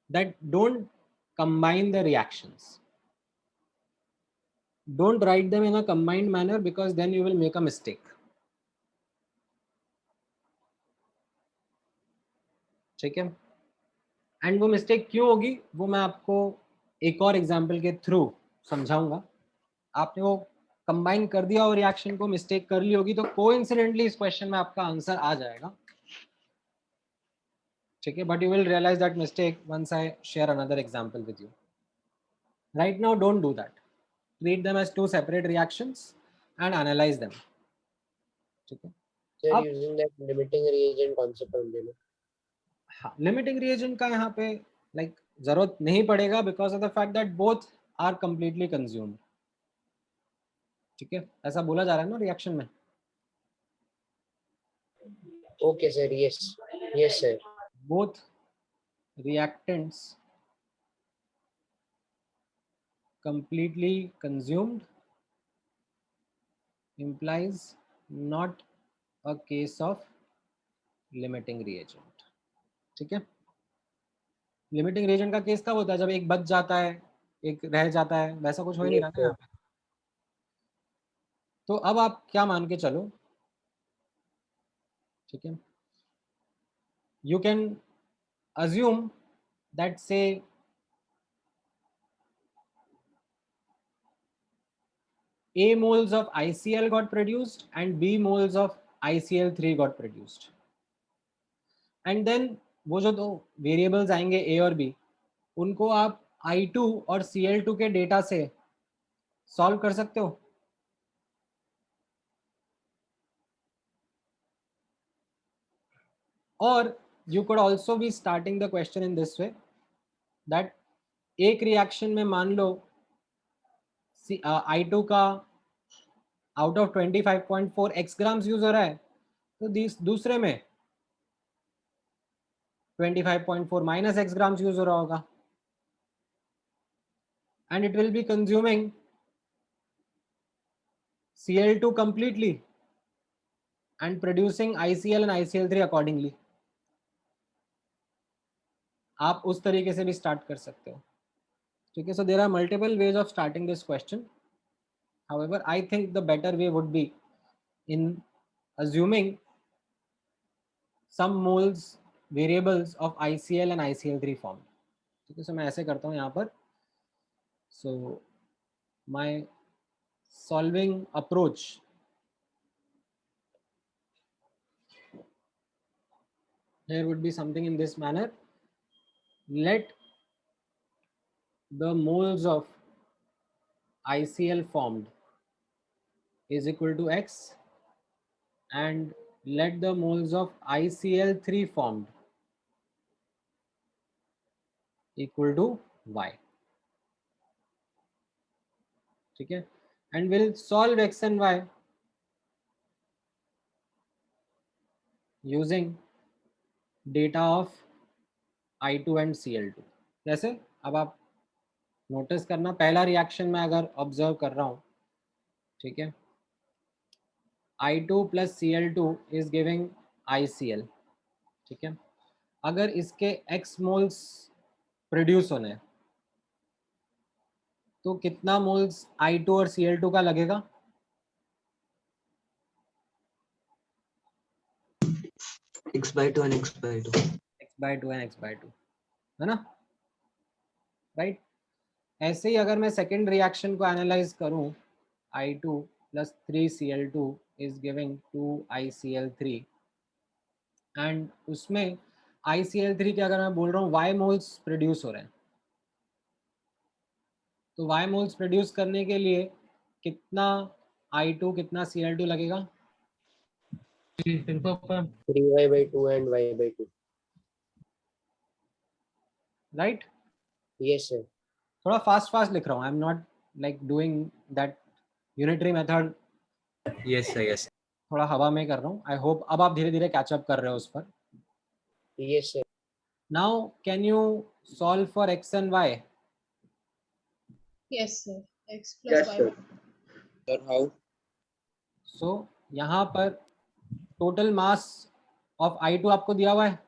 that don't combine the reactions, don't write them in a combined manner because then you will make a mistake। ठीक है, एंड वो मिस्टेक क्यों होगी वो मैं आपको एक और एग्जांपल के थ्रू समझाऊंगा। आपने वो कंबाइन कर दिया और रिएक्शन को मिस्टेक कर ली होगी तो कोइंसिडेंटली इस क्वेश्चन में आपका आंसर आ जाएगा। ठीक है, but you will realise that mistake once I share another example with you. Right now don't do that, treat them as two separate reactions and analyze them। ठीक है, Sir, using that limiting reagent concept only, no? हाँ, लिमिटिंग रिएजेंट का यहाँ पे लाइक जरूरत नहीं पड़ेगा because of the fact that both are completely consumed. ठीक है, ऐसा बोला जा रहा है ना रिएक्शन में। Okay, sir. Yes. Yes, sir. Both reactants completely consumed implies not a case of limiting reagent। ठीक है, लिमिटिंग रिएजेंट का केस कब होता है, जब एक बच जाता है एक रह जाता है, वैसा कुछ हो ही नहीं रहा है यहाँ पे। तो अब आप क्या मान के चलो, ठीक है, you can assume that say A moles of ICl got produced and B moles of ICl3 got produced, and then वो जो दो वेरिएबल्स आएंगे A और B उनको आप I2 और Cl2 के डेटा से सॉल्व कर सकते हो। और you could also be starting the question in this way that एक रिएक्शन में मान लो I2 का out of 25.4 x grams use हो रहा है, तो दूसरे में 25.4 माइनस x ग्राम्स यूज हो रहा होगा, and it will be consuming Cl2 completely and producing ICl and ICl3 accordingly. आप उस तरीके से भी स्टार्ट कर सकते हो, ठीक है. So there are multiple ways of starting this question. However, I think the better way would be in assuming some moles variables of ICl and ICl3 form. ठीक है. So मैं ऐसे करता हूँ यहाँ पर. So my solving approach here would be something in this manner. Let the moles of ICl formed is equal to X, and let the moles of ICl3 formed equal to Y. ठीक है. And we'll solve X and Y using data of I2 and Cl2. जैसे अब आप नोटिस करना, पहला रिएक्शन में अगर ऑब्जर्व कर रहा हूँ, ठीक है, I2 plus Cl2 is giving ICl. ठीक है. अगर इसके X मोल्स प्रोड्यूस होने हैं तो कितना मोल्स I2 और Cl2 का लगेगा? x/2 and x/2. x/2 and x/2, है ना, राइट. ऐसे ही अगर मैं सेकेंड रिएक्शन को एनालाइज करूं, I2 plus 3Cl2 is giving 2ICl3, and उसमें ICl3 के अगर मैं बोल रहा हूँ Y मोल्स प्रोड्यूस हो रहे हैं, तो Y मोल्स प्रोड्यूस करने के लिए कितना I2 कितना Cl2 लगेगा? 3y/2 and y/2. Right. Yes sir. थोड़ा फास्ट लिख रहा हूँ. आई am not like doing that unitary method. Yes sir, yes. थोड़ा हवा में कर रहा हूँ. आई होप अब आप धीरे धीरे कैचअप कर रहे हो उस पर. Yes sir. Now can you solve for x and y? Yes sir. X plus Yes y. sir. Sir, how? सो यहाँ पर टोटल मास ऑफ I2 आपको दिया हुआ है.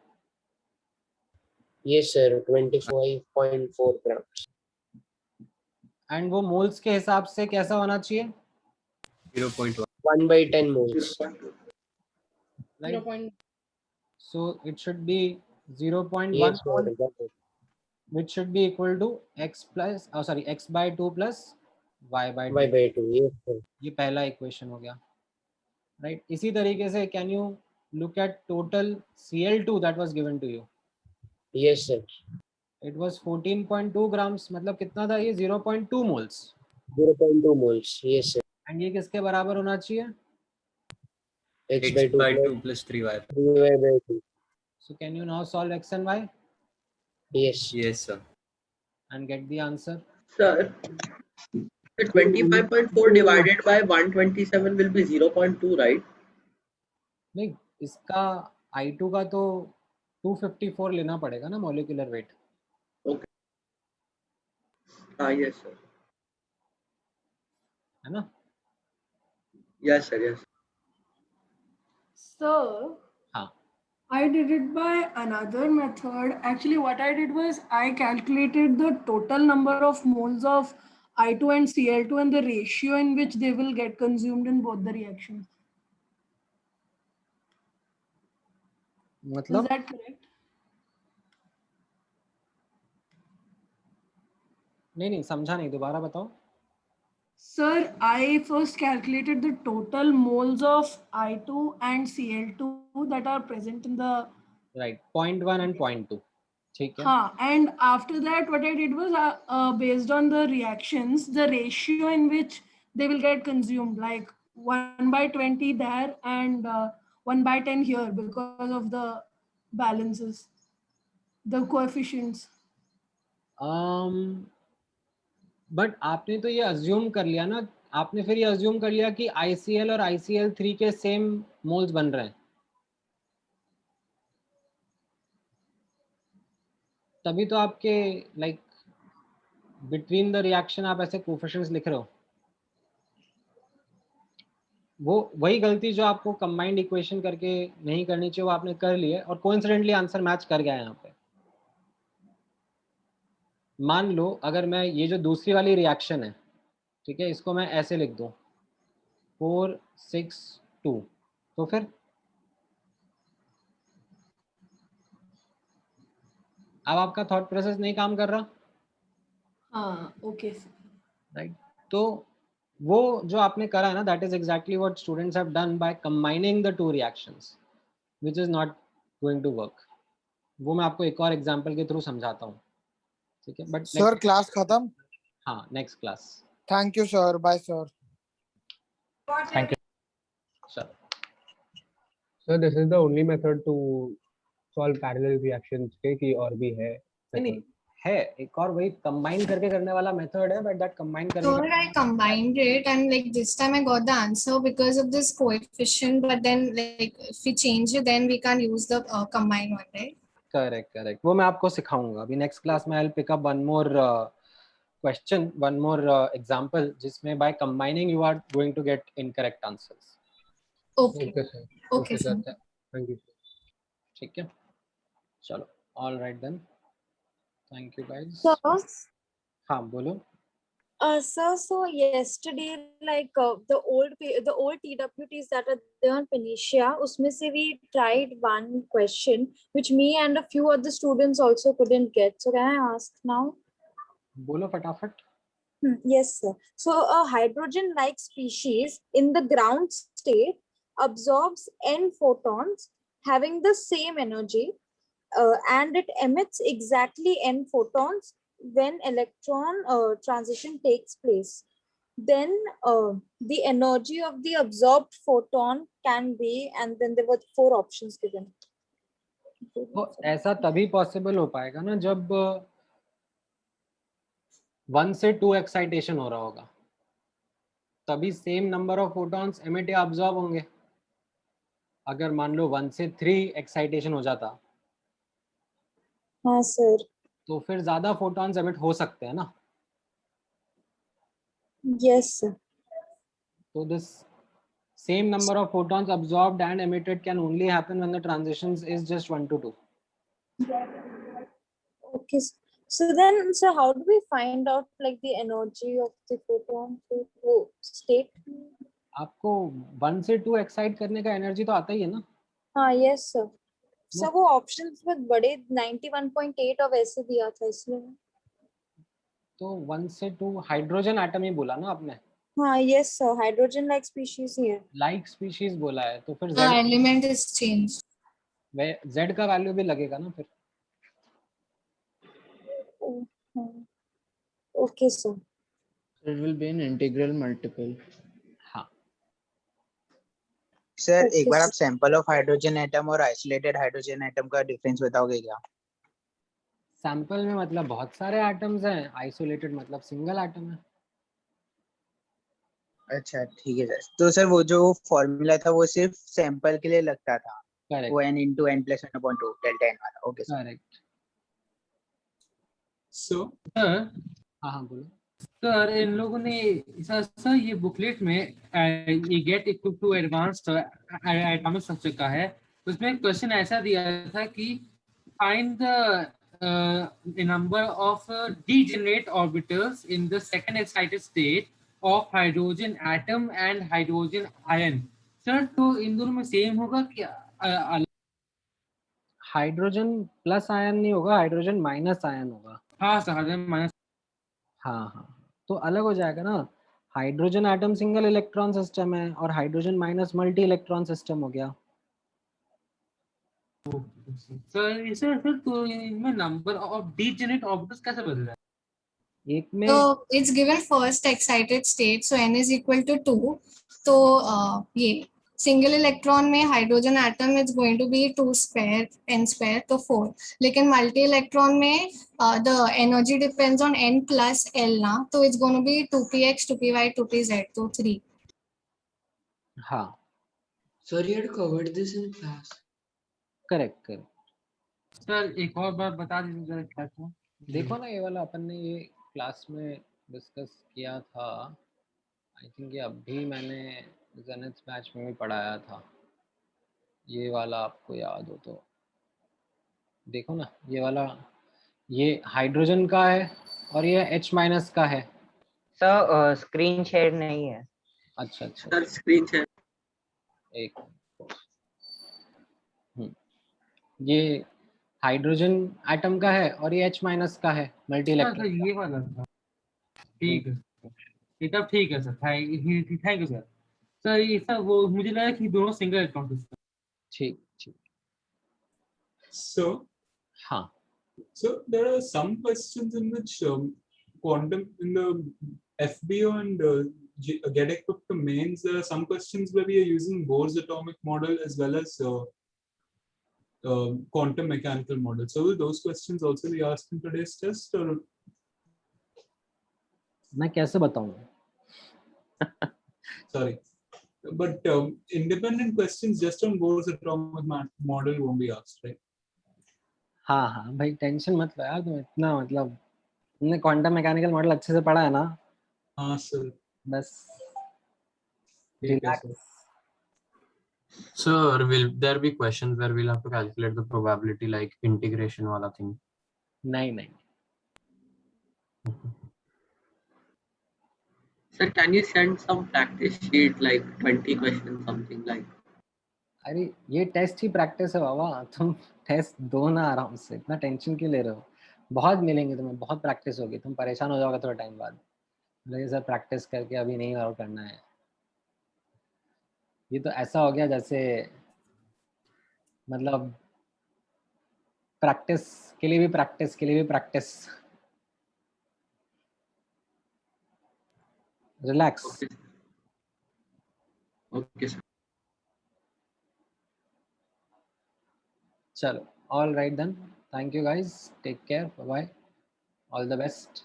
Yes sir. 25.4 grams. एंड वो मोल्स के हिसाब से कैसा होना चाहिए? 0.1. 1/10 moles. 0. So it should be 0.1 Yes sir. mole, which should be equal to x/2 plus y/2. y/2. Yes sir. ये पहला इक्वेशन हो गया, राइट. इसी तरीके से can you look at total Cl2 that was given to you? Yes sir. It was 14.2 grams, मतलब कितना था ये? 0.2 moles. 0.2 moles. Yes sir. And ये किसके बराबर होना चाहिए? x/2 plus 3y. 3y/2. So can you now solve x and y Yes. Yes sir. and get the answer? Sir, the 25.4 divided by 127 will be 0.2, right? नहीं, इसका I2 का तो 254 लेना पड़ेगा ना molecular weight. Okay. Yes sir. है ना? Yes sir. Yes. Sir, हाँ. I did it by another method. Actually, what I did was I calculated the total number of moles of I2 and Cl2 and the ratio in which they will get consumed in both the reactions. मतलब Is that correct? नहीं समझा नहीं, दोबारा बताओ. Sir, I first calculated the total moles of I2 and Cl2 that are present in the right. 0.1 and 0.2. ठीक है. and after that what I did was based on the reactions, the ratio in which they will get consumed, like 1/20 there and 1/10 here because of the balances, the coefficients. But आपने तो ये अज्यूम कर लिया ना आपने फिर ये अज्यूम कर लिया कि ICl और ICl3 के सेम मोल्स बन रहे हैं, तभी तो आपके लाइक बिटवीन द रिएक्शन आप ऐसे कोफिशिएंट्स लिख रहे हो। वो वही गलती जो आपको कंबाइंड इक्वेशन करके नहीं करनी चाहिए वो आपने कर ली है, और कोइंसिडेंटली आंसर मैच कर गया है यहाँ पे। मान लो अगर मैं ये जो दूसरी वाली रिएक्शन है, ठीक है, इसको मैं ऐसे लिख दूं 4 6 2, तो फिर अब आपका थॉट प्रोसेस नहीं काम कर रहा। हाँ, ओके राइट, तो वो जो आपने करा है ना, that is exactly what students have done by combining the two reactions, which is not going to work. वो मैं आपको एक और एग्जांपल के थ्रू समझाता हूँ, ठीक है। बट सर क्लास खत्म? हाँ, next class. Thank you sir, bye sir. Thank you sir. So this is the only method to solve parallel reactions के, कि और भी है? नहीं है, एक और वही कंबाइन करके करने वाला मेथड है, बट दैट कंबाइन करने So I combined it, and like this time I got the answer because of this coefficient, but then like if we change it then we can use the combined one, right? Correct, वो मैं आपको सिखाऊंगा अभी नेक्स्ट क्लास में। I will pick up one more question, one more example, जिसमें by combining you are going to get incorrect answers. Okay sir, okay sir, thank you. ठीक है, चलो, all right then, thank you guys. Sir, हाँ बोलो। sir, so yesterday, like the old TWTs that are there on Phoenicia, usme se we tried one question which me and a few other students also couldn't get. So can I ask now? बोलो फटाफट। Yes, sir. So a hydrogen-like species in the ground state absorbs n photons having the same energy, and it emits exactly n photons when electron transition takes place. Then the energy of the absorbed photon can be, and then there were 4 options given. तो ऐसा तभी पॉसिबल हो पाएगा ना जब 1 से 2 एक्साइटेशन हो रहा होगा, तभी same number of photons emit या अब्सॉर्ब होंगे। अगर मान लो 1 से 3 एक्साइटेशन हो जाता, हाँ सर, तो फिर ज्यादा फोटॉन्स एमिट हो सकते हैं ना। Yes sir. तो this same number of photons absorbed and emitted can only happen when the transitions is just 1 to 2. Okay, so then, so how do we find out like the energy of the photon to state? आपको 1 से 2 एक्साइट करने का एनर्जी तो आता ही है ना। हाँ, यस सर। सर वो ऑप्शंस में बड़े 91.8 और वैसे दिया था, इसलिए। तो 1 से 2 हाइड्रोजन एटम ही बोला ना आपने। हाँ, yes sir, hydrogen like species ही है। लाइक स्पीशीज बोला है, तो फिर the element is changed. Z का वैल्यू भी लगेगा ना फिर। Okay sir. It will be an integral multiple. हाँ सर, एक बार आप सैंपल ऑफ हाइड्रोजन एटम और आइसोलेटेड हाइड्रोजन एटम का डिफरेंस बताओगे क्या? सैंपल में मतलब बहुत सारे एटम्स हैं, आइसोलेटेड मतलब सिंगल एटम है। अच्छा ठीक है सर। तो सर वो जो फॉर्मूला था वो सिर्फ सैंपल के लिए लगता था। करेक्ट। वो n into n plus 1/2 delta n वाला। Okay sir. Correct. So sir, हाँ बोलो सर, इन लोगों ने सर ये बुकलेट में ये get equip to advanced atomic structure का है, उसमें क्वेश्चन ऐसा दिया था कि find the number of degenerate orbitals in the second excited state of hydrogen atom and hydrogen ion. Sir, तो इन दोनों में सेम होगा क्या? हाइड्रोजन प्लस आयन नहीं होगा, हाइड्रोजन माइनस आयन होगा। हाँ सर, हाइड्रोजन माइनस। हाँ, तो अलग हो जाएगा ना। Hydrogen atom single electron system है और hydrogen minus multi electron system हो गया। सर तो इनमें नंबर ऑफ डीजेनरेट ऑर्बिटल्स कैसे बदल रहा है? एक में So it's given first excited state, so n is equal to 2. तो ये सिंगल इलेक्ट्रॉन में hydrogen atom is going to be 2 square n square तो 4, लेकिन मल्टी इलेक्ट्रॉन में the energy depends on n plus l ना, तो it's going to B 2px 2py 2pz तो 3. हाँ Sir, you had covered this in class. Correct. Sir एक और बार बता दीजिए जरा क्या था. देखो ना, ये वाला अपन ने ये क्लास में डिस्कस किया था. आई थिंक ये अभी मैंने जेनिथ बैच में भी पढ़ाया था. ये वाला आपको याद हो तो देखो ना, ये वाला ये हाइड्रोजन का है और ये H माइनस का है. सर स्क्रीन शेयर नहीं है. अच्छा. Sir screen share. एक ये हाइड्रोजन एटम का है और ये H माइनस का है मल्टी सर इलेक्ट्रॉन. ये वाला था. ठीक है ये तब ठीक है sir. Thank you sir. Sir ये सब वो मुझे लगा कि दोनों सिंगल इलेक्ट्रॉन थे. ठीक. So, हाँ. So there are some questions in which quantum in the FBO and GEDEC mains, there are some questions where we are using Bohr's atomic model as well as quantum mechanical model. So will those questions also be asked in today's test, or? मैं कैसे बताऊं? Sorry, but independent questions just on Bohr's atomic model won't be asked, right? हाँ भाई टेंशन मत लो यार तुम इतना, मतलब तुमने क्वांटम मैकेनिकल मॉडल अच्छे से पढ़ा है ना? हाँ सर. बस relax. Sir, will there be questions where we'll have to calculate the probability like integration wala thing? नहीं. Sir, can you send some practice sheet like 20 questions something like? अरे ये टेस्ट ही प्रैक्टिस है बाबा. तुम टेस्ट दो ना आराम से, इतना टेंशन क्यों ले रहे हो? बहुत मिलेंगे तुम्हें, बहुत प्रैक्टिस होगी, तुम परेशान हो जाओगे थोड़ा टाइम बाद. लेकिन सर प्रैक्टिस करके अभी नहीं और करना है. ये तो ऐसा हो गया जैसे मतलब प्रैक्टिस के लिए भी प्रैक्टिस. रिलैक्स. Okay sir. चलो, all right then. Thank you guys. Take care. Bye bye. All the best.